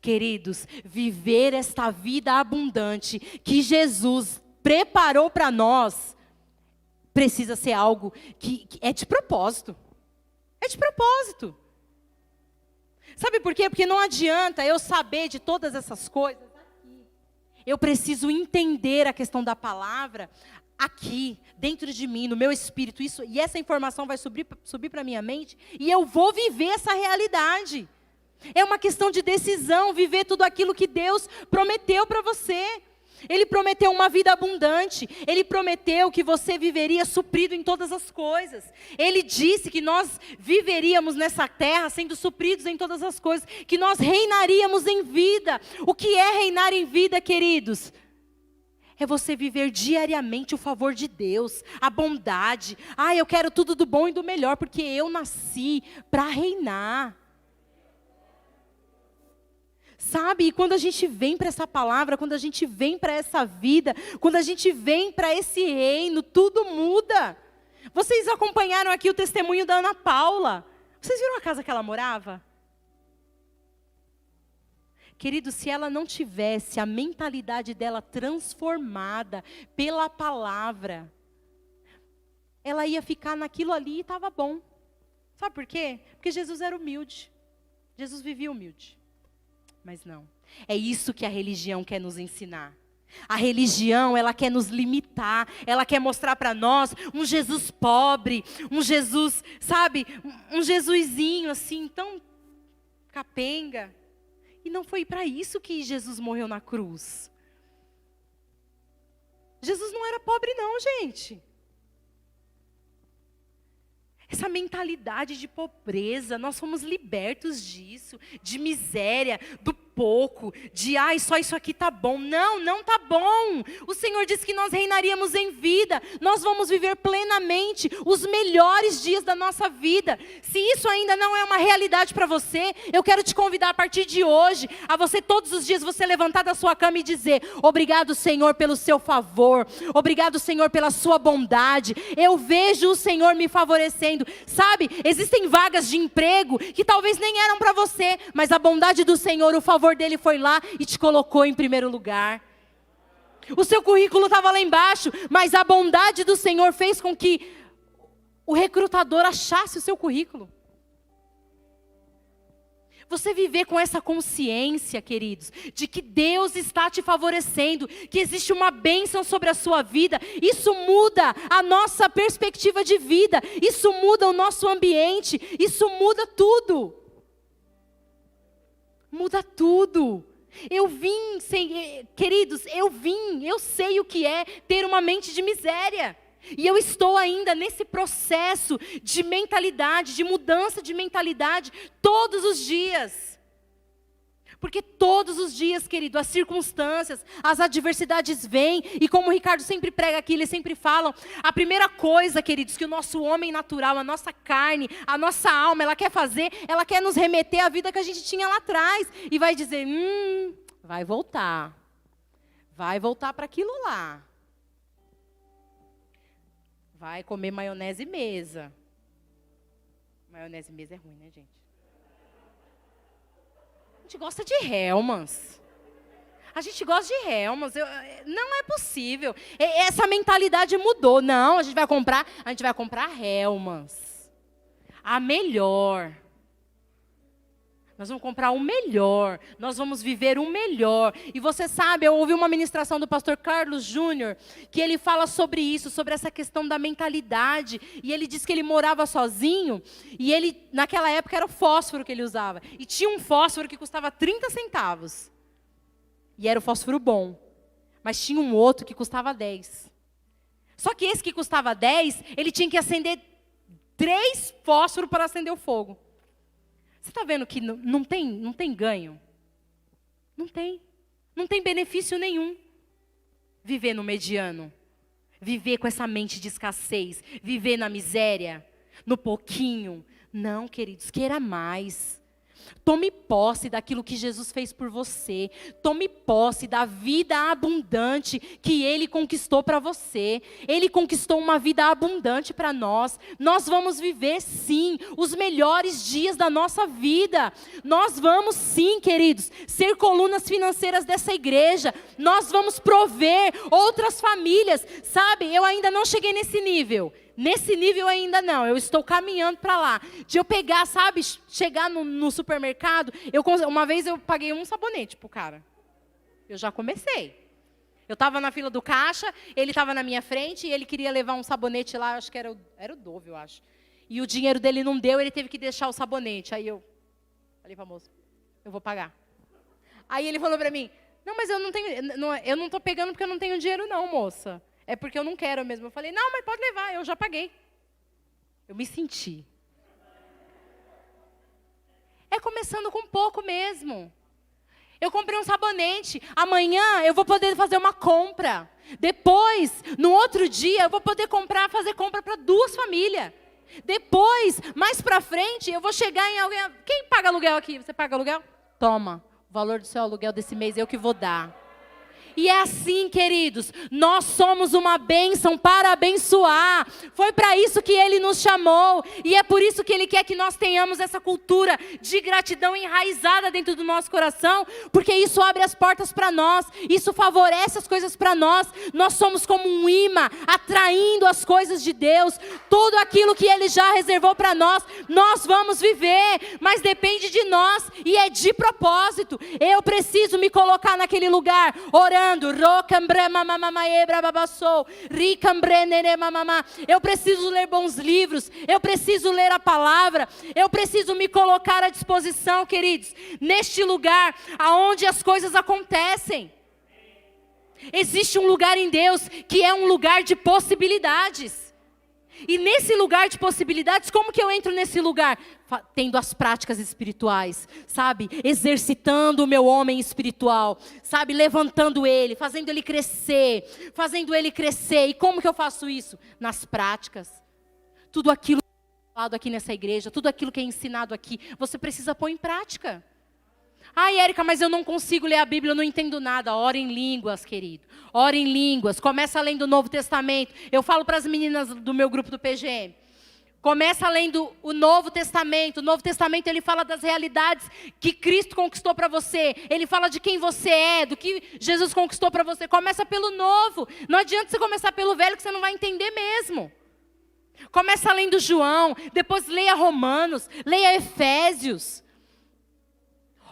Queridos, viver esta vida abundante que Jesus preparou para nós, precisa ser algo que é de propósito. É de propósito. Sabe por quê? Porque não adianta eu saber de todas essas coisas aqui. Eu preciso entender a questão da palavra aqui, dentro de mim, no meu espírito. E essa informação vai subir para a minha mente e eu vou viver essa realidade. É uma questão de decisão, viver tudo aquilo que Deus prometeu para você. Ele prometeu uma vida abundante. Ele prometeu que você viveria suprido em todas as coisas. Ele disse que nós viveríamos nessa terra sendo supridos em todas as coisas. Que nós reinaríamos em vida. O que é reinar em vida, queridos? É você viver diariamente o favor de Deus, a bondade. Ah, eu quero tudo do bom e do melhor, porque eu nasci para reinar. Sabe, e quando a gente vem para essa palavra, quando a gente vem para essa vida, quando a gente vem para esse reino, tudo muda. Vocês acompanharam aqui o testemunho da Ana Paula. Vocês viram a casa que ela morava? Querido, se ela não tivesse a mentalidade dela transformada pela palavra, ela ia ficar naquilo ali e estava bom. Sabe por quê? Porque Jesus era humilde. Jesus vivia humilde. Mas não. É isso que a religião quer nos ensinar. A religião, ela quer nos limitar. Ela quer mostrar para nós um Jesus pobre. Um Jesus, sabe? Um Jesusinho assim, tão capenga. E não foi para isso que Jesus morreu na cruz. Jesus não era pobre não, gente. Essa mentalidade de pobreza, nós fomos libertos disso, de miséria, do pouco, de só isso aqui tá bom. Não, não tá bom. O Senhor disse que nós reinaríamos em vida. Nós vamos viver plenamente os melhores dias da nossa vida. Se isso ainda não é uma realidade para você, eu quero te convidar a partir de hoje, a você todos os dias você levantar da sua cama e dizer: obrigado, Senhor, pelo seu favor. Obrigado, Senhor, pela sua bondade. Eu vejo o Senhor me favorecendo. Sabe, existem vagas de emprego que talvez nem eram para você, mas a bondade do Senhor, o favor dele foi lá e te colocou em primeiro lugar. O seu currículo estava lá embaixo, mas a bondade do Senhor fez com que o recrutador achasse o seu currículo. Você viver com essa consciência, queridos, de que Deus está te favorecendo, que existe uma bênção sobre a sua vida, isso muda a nossa perspectiva de vida, isso muda o nosso ambiente, isso muda tudo. Muda tudo. Queridos, eu sei o que é ter uma mente de miséria. E eu estou ainda nesse processo de mentalidade, de mudança de mentalidade, todos os dias. Porque todos os dias, querido, as circunstâncias, as adversidades vêm. E como o Ricardo sempre prega aqui, eles sempre falam, a primeira coisa, queridos, que o nosso homem natural, a nossa carne, a nossa alma, ela quer fazer, ela quer nos remeter à vida que a gente tinha lá atrás. E vai dizer, vai voltar para aquilo lá. Vai comer maionese mesa. Maionese mesa é ruim, né, gente? A gente gosta de Hellmann's. A gente gosta de Hellmann's. Não é possível. Essa mentalidade mudou. Não, a gente vai comprar Hellmann's. A melhor. Nós vamos comprar o melhor. Nós vamos viver o melhor. E você sabe, eu ouvi uma ministração do pastor Carlos Júnior, que ele fala sobre isso, sobre essa questão da mentalidade. E ele diz que ele morava sozinho, e ele, naquela época, era o fósforo que ele usava. E tinha um fósforo que custava 30 centavos. E era o fósforo bom. Mas tinha um outro que custava 10. Só que esse que custava 10, ele tinha que acender 3 fósforos para acender o fogo. Você está vendo que não tem ganho? Não tem. Não tem benefício nenhum. Viver no mediano. Viver com essa mente de escassez. Viver na miséria. No pouquinho. Não, queridos, queira mais. Tome posse daquilo que Jesus fez por você. Tome posse da vida abundante que Ele conquistou para você. Ele conquistou uma vida abundante para nós. Nós vamos viver, sim, os melhores dias da nossa vida. Nós vamos, sim, queridos, ser colunas financeiras dessa igreja. Nós vamos prover outras famílias. Sabe, eu ainda não cheguei nesse nível. Nesse nível ainda não, eu estou caminhando para lá. De eu pegar, sabe, chegar no supermercado, uma vez eu paguei um sabonete pro cara. Eu já comecei. Eu estava na fila do caixa, ele estava na minha frente e ele queria levar um sabonete lá, acho que era o Dove, eu acho. E o dinheiro dele não deu, ele teve que deixar o sabonete. Aí eu falei para a moça, eu vou pagar. Aí ele falou para mim, não, mas eu não estou pegando porque eu não tenho dinheiro não, moça. É porque eu não quero mesmo. Eu falei, não, mas pode levar, eu já paguei. Eu me senti. É começando com pouco mesmo. Eu comprei um sabonete, amanhã eu vou poder fazer uma compra. Depois, no outro dia, eu vou poder fazer compra para 2 famílias. Depois, mais para frente, eu vou chegar em alguém... Quem paga aluguel aqui? Você paga aluguel? Toma, o valor do seu aluguel desse mês eu que vou dar. E é assim, queridos, nós somos uma bênção para abençoar. Foi para isso que Ele nos chamou. E é por isso que Ele quer que nós tenhamos essa cultura de gratidão enraizada dentro do nosso coração. Porque isso abre as portas para nós. Isso favorece as coisas para nós. Nós somos como um imã, atraindo as coisas de Deus. Tudo aquilo que Ele já reservou para nós, nós vamos viver. Mas depende de nós e é de propósito. Eu preciso me colocar naquele lugar, orando. Eu preciso ler bons livros, eu preciso ler a palavra, eu preciso me colocar à disposição, queridos, neste lugar aonde as coisas acontecem. Existe um lugar em Deus que é um lugar de possibilidades. E nesse lugar de possibilidades, como que eu entro nesse lugar? Tendo as práticas espirituais, sabe? Exercitando o meu homem espiritual, sabe? Levantando ele, fazendo ele crescer. E como que eu faço isso? Nas práticas. Tudo aquilo que é falado aqui nessa igreja, tudo aquilo que é ensinado aqui, você precisa pôr em prática. Ai, Érica, mas eu não consigo ler a Bíblia, eu não entendo nada. Ora em línguas, querido. Ora em línguas. Começa lendo o Novo Testamento. Eu falo para as meninas do meu grupo do PGM. Começa lendo o Novo Testamento. O Novo Testamento, ele fala das realidades que Cristo conquistou para você. Ele fala de quem você é, do que Jesus conquistou para você. Começa pelo Novo. Não adianta você começar pelo Velho, que você não vai entender mesmo. Começa lendo João, depois leia Romanos, leia Efésios.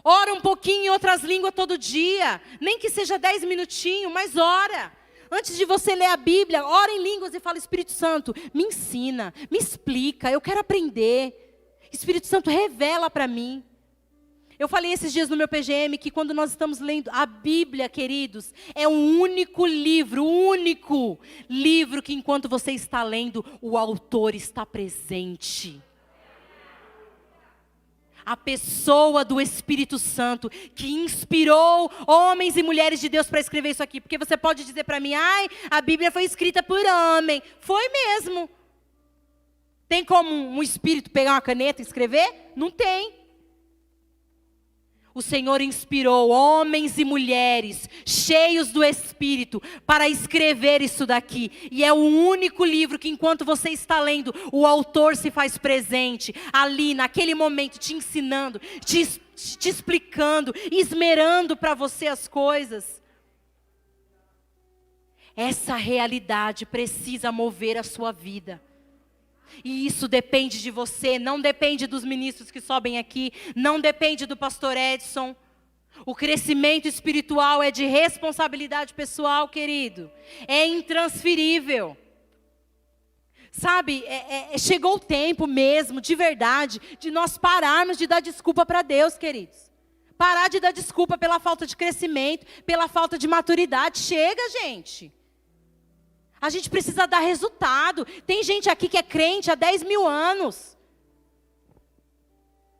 Ora um pouquinho em outras línguas todo dia. Nem que seja 10 minutinhos, mas ora. Antes de você ler a Bíblia, ora em línguas e fala: Espírito Santo, me ensina, me explica, eu quero aprender. Espírito Santo, revela para mim. Eu falei esses dias no meu PGM que quando nós estamos lendo a Bíblia, queridos, é o único livro que enquanto você está lendo, o autor está presente. A pessoa do Espírito Santo que inspirou homens e mulheres de Deus para escrever isso aqui. Porque você pode dizer para mim: ai, a Bíblia foi escrita por homem. Foi mesmo. Tem como um espírito pegar uma caneta e escrever? Não tem. O Senhor inspirou homens e mulheres cheios do Espírito para escrever isso daqui. E é o único livro que enquanto você está lendo, o autor se faz presente ali, naquele momento, te ensinando, te explicando, esmerando para você as coisas. Essa realidade precisa mover a sua vida. E isso depende de você, não depende dos ministros que sobem aqui, não depende do pastor Edson. O crescimento espiritual é de responsabilidade pessoal, querido. É intransferível. Sabe, chegou o tempo mesmo, de verdade, de nós pararmos de dar desculpa para Deus, queridos. Parar de dar desculpa pela falta de crescimento, pela falta de maturidade. Chega, gente. A gente precisa dar resultado. Tem gente aqui que é crente há 10 mil anos.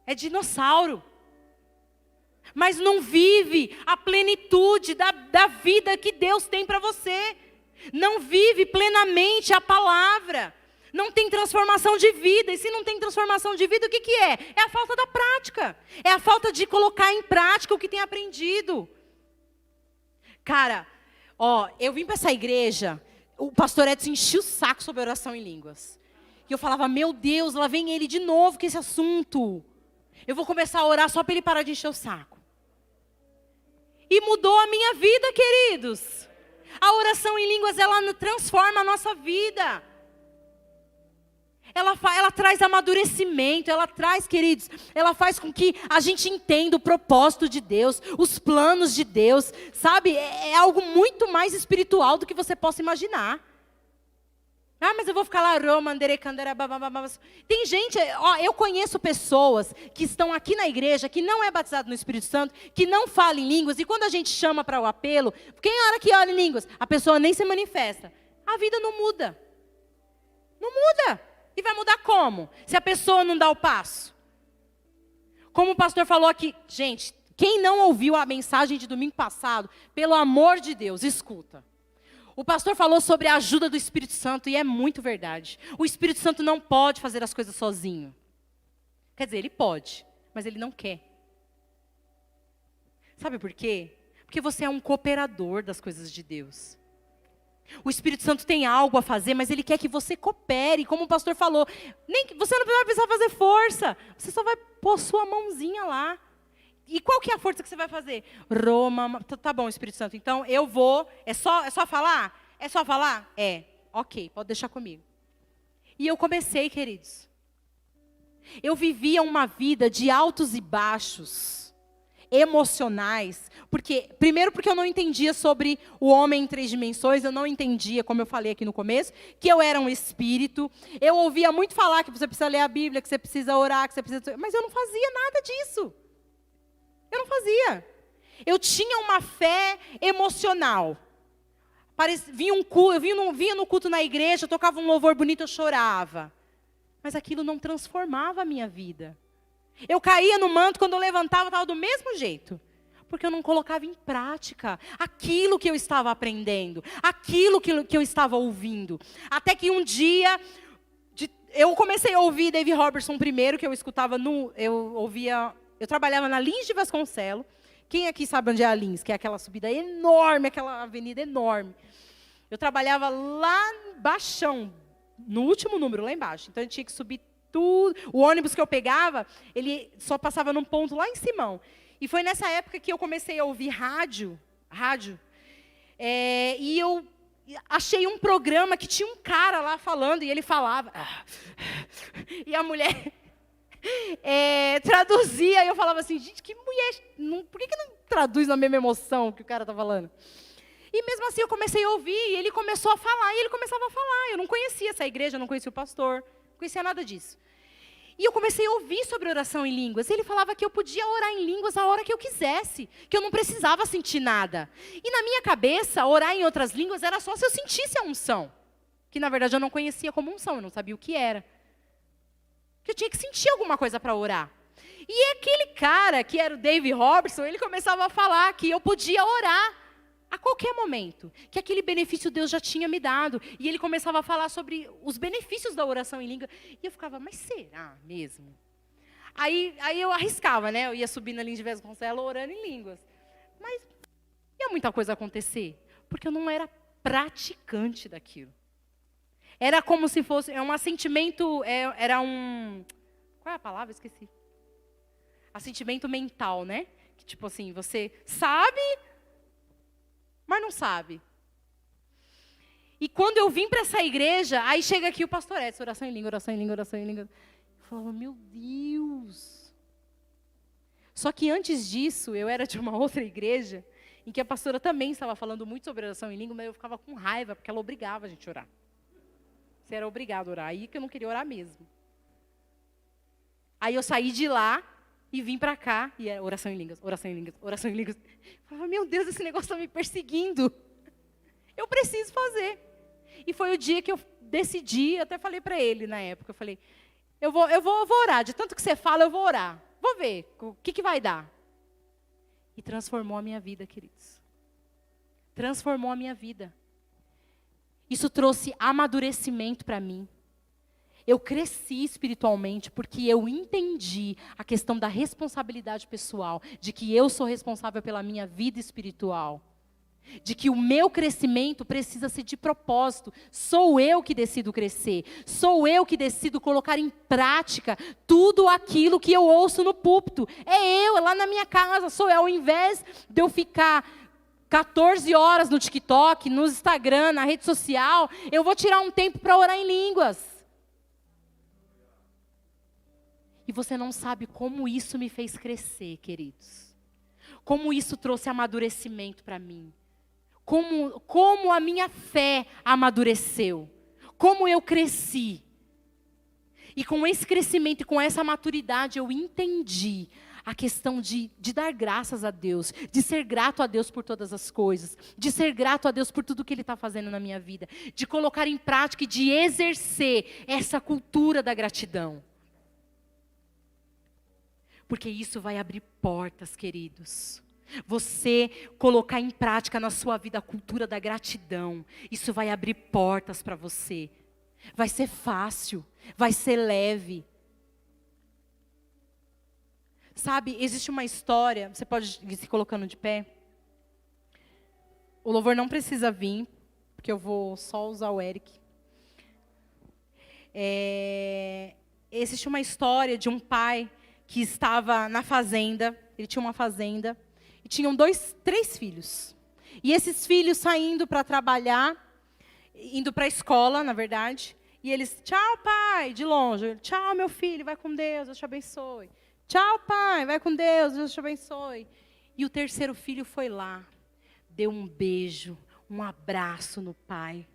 É dinossauro. Mas não vive a plenitude da vida que Deus tem para você. Não vive plenamente a palavra. Não tem transformação de vida. E se não tem transformação de vida, o que é? É a falta da prática. É a falta de colocar em prática o que tem aprendido. Cara, eu vim para essa igreja... O pastor Edson enchia o saco sobre oração em línguas. E eu falava: meu Deus, lá vem ele de novo com esse assunto. Eu vou começar a orar só para ele parar de encher o saco. E mudou a minha vida, queridos. A oração em línguas, ela transforma a nossa vida. Ela traz amadurecimento, ela traz, queridos, ela faz com que a gente entenda o propósito de Deus, os planos de Deus, sabe? É algo muito mais espiritual do que você possa imaginar. Ah, mas eu vou ficar lá, tem gente, eu conheço pessoas que estão aqui na igreja, que não é batizado no Espírito Santo, que não fala em línguas, e quando a gente chama para o apelo, quem hora que ora em línguas? A pessoa nem se manifesta. A vida não muda. Não muda. E vai mudar como? Se a pessoa não dá o passo. Como o pastor falou aqui, gente, quem não ouviu a mensagem de domingo passado, pelo amor de Deus, escuta. O pastor falou sobre a ajuda do Espírito Santo e é muito verdade. O Espírito Santo não pode fazer as coisas sozinho. Quer dizer, ele pode, mas ele não quer. Sabe por quê? Porque você é um cooperador das coisas de Deus. O Espírito Santo tem algo a fazer, mas Ele quer que você coopere. Como o pastor falou, você não vai precisar fazer força. Você só vai pôr sua mãozinha lá. E qual que é a força que você vai fazer? Roma, tá bom, Espírito Santo. Então eu vou, é só falar? É só falar? É, ok, pode deixar comigo. E eu comecei, queridos. Eu vivia uma vida de altos e baixos emocionais, primeiro porque eu não entendia sobre o homem em 3 dimensões, eu não entendia, como eu falei aqui no começo, que eu era um espírito. Eu ouvia muito falar que você precisa ler a Bíblia, que você precisa orar, que você precisa... Mas eu não fazia nada disso. Eu não fazia. Eu tinha uma fé emocional. Eu vinha no culto na igreja, eu tocava um louvor bonito, eu chorava. Mas aquilo não transformava a minha vida. Eu caía no manto, quando eu levantava, estava do mesmo jeito. Porque eu não colocava em prática aquilo que eu estava aprendendo, aquilo que eu estava ouvindo. Até que um dia, eu comecei a ouvir Dave Robertson primeiro, que eu escutava eu trabalhava na Lins de Vasconcelos. Quem aqui sabe onde é a Lins? Que é aquela subida enorme, aquela avenida enorme. Eu trabalhava lá embaixo, no último número, lá embaixo. Então, eu tinha que subir tudo. O ônibus que eu pegava, ele só passava num ponto lá em Simão. E foi nessa época que eu comecei a ouvir rádio. E eu achei um programa que tinha um cara lá falando, e ele falava. E a mulher traduzia, e eu falava assim, gente, que mulher, por que não traduz na mesma emoção que o cara está falando? E mesmo assim eu comecei a ouvir, e ele começou a falar, e ele começava a falar. Eu não conhecia essa igreja, eu não conhecia o pastor, não conhecia nada disso. E eu comecei a ouvir sobre oração em línguas. Ele falava que eu podia orar em línguas a hora que eu quisesse, que eu não precisava sentir nada. E na minha cabeça, orar em outras línguas era só se eu sentisse a unção. Que na verdade eu não conhecia como unção, eu não sabia o que era. Que eu tinha que sentir alguma coisa para orar. E aquele cara, que era o Dave Robertson, ele começava a falar que eu podia orar a qualquer momento, que aquele benefício Deus já tinha me dado. E ele começava a falar sobre os benefícios da oração em língua. E eu ficava, mas será mesmo? Aí eu arriscava, né? Eu ia subir na linha de Vasconcelos orando em línguas. Mas ia muita coisa acontecer, porque eu não era praticante daquilo. Era como se fosse, um assentimento, era um... Qual é a palavra? Esqueci. Assentimento mental, né? Que tipo assim, você sabe... mas não sabe. E quando eu vim para essa igreja, aí chega aqui o pastor Edson, oração em língua, oração em língua, oração em língua. Eu falava, meu Deus. Só que antes disso, eu era de uma outra igreja, em que a pastora também estava falando muito sobre oração em língua, mas eu ficava com raiva, porque ela obrigava a gente a orar. Você era obrigado a orar, aí que eu não queria orar mesmo. Aí eu saí de lá, e vim para cá, e era oração em línguas, oração em línguas, oração em línguas. Eu falava, meu Deus, esse negócio está me perseguindo. Eu preciso fazer. E foi o dia que eu decidi, eu até falei para ele na época, eu falei, eu vou orar, de tanto que você fala, eu vou orar. Vou ver o que vai dar. E transformou a minha vida, queridos. Transformou a minha vida. Isso trouxe amadurecimento para mim. Eu cresci espiritualmente porque eu entendi a questão da responsabilidade pessoal, de que eu sou responsável pela minha vida espiritual, de que o meu crescimento precisa ser de propósito. Sou eu que decido crescer, sou eu que decido colocar em prática tudo aquilo que eu ouço no púlpito. É lá na minha casa, sou eu, ao invés de eu ficar 14 horas no TikTok, no Instagram, na rede social, eu vou tirar um tempo para orar em línguas. E você não sabe como isso me fez crescer, queridos. Como isso trouxe amadurecimento para mim. Como a minha fé amadureceu. Como eu cresci. E com esse crescimento e com essa maturidade eu entendi a questão de dar graças a Deus. De ser grato a Deus por todas as coisas. De ser grato a Deus por tudo que Ele está fazendo na minha vida. De colocar em prática e de exercer essa cultura da gratidão. Porque isso vai abrir portas, queridos. Você colocar em prática na sua vida a cultura da gratidão. Isso vai abrir portas para você. Vai ser fácil, vai ser leve. Sabe, existe uma história, você pode ir se colocando de pé. O louvor não precisa vir, porque eu vou só usar o Eric. Existe uma história de um pai que estava na fazenda. Ele tinha uma fazenda e tinham 3 filhos. E esses filhos saindo para trabalhar, indo para a escola, na verdade. E eles, tchau, pai, de longe. Tchau, meu filho, vai com Deus, Deus te abençoe. Tchau, pai, vai com Deus, Deus te abençoe. E o terceiro filho foi lá, deu um beijo, um abraço no pai.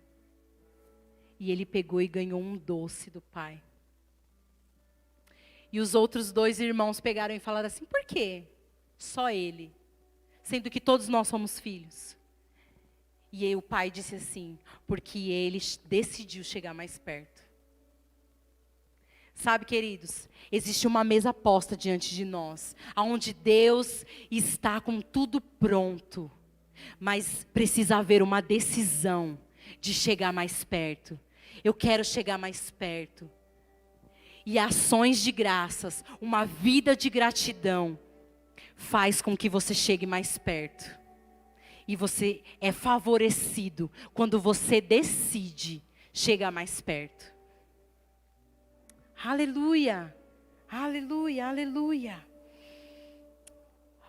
E ele pegou e ganhou um doce do pai. E os outros 2 irmãos pegaram e falaram assim, por quê? Só ele, sendo que todos nós somos filhos. E aí o pai disse assim, porque ele decidiu chegar mais perto. Sabe, queridos, existe uma mesa posta diante de nós, onde Deus está com tudo pronto, mas precisa haver uma decisão de chegar mais perto. Eu quero chegar mais perto. E ações de graças, uma vida de gratidão, faz com que você chegue mais perto. E você é favorecido quando você decide chegar mais perto. Aleluia, aleluia, aleluia.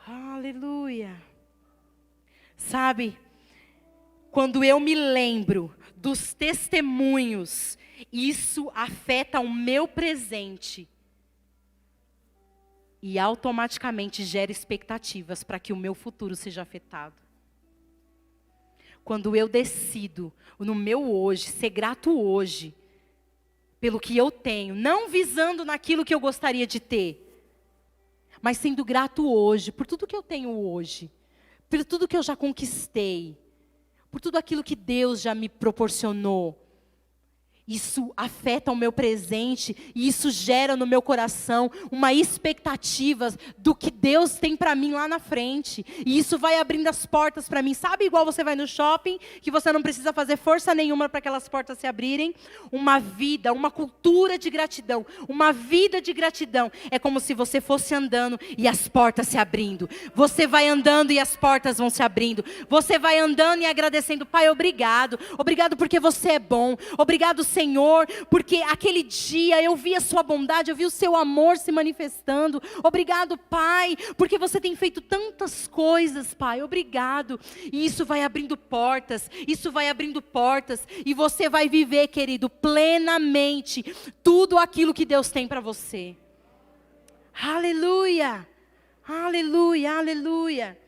Aleluia. Sabe, quando eu me lembro dos testemunhos, isso afeta o meu presente. E automaticamente gera expectativas para que o meu futuro seja afetado. Quando eu decido, no meu hoje, ser grato hoje, pelo que eu tenho, não visando naquilo que eu gostaria de ter, mas sendo grato hoje, por tudo que eu tenho hoje, por tudo que eu já conquistei, por tudo aquilo que Deus já me proporcionou. Isso afeta o meu presente e isso gera no meu coração uma expectativa do que Deus tem para mim lá na frente. E isso vai abrindo as portas para mim. Sabe igual você vai no shopping, que você não precisa fazer força nenhuma para aquelas portas se abrirem? Uma vida, uma cultura de gratidão, uma vida de gratidão. É como se você fosse andando e as portas se abrindo. Você vai andando e as portas vão se abrindo. Você vai andando e agradecendo. Pai, obrigado. Obrigado porque você é bom. Obrigado, Senhor, porque aquele dia eu vi a sua bondade, eu vi o seu amor se manifestando. Obrigado, Pai, porque você tem feito tantas coisas, Pai. Obrigado. E isso vai abrindo portas, isso vai abrindo portas. E você vai viver, querido, plenamente tudo aquilo que Deus tem para você. Aleluia, aleluia, aleluia.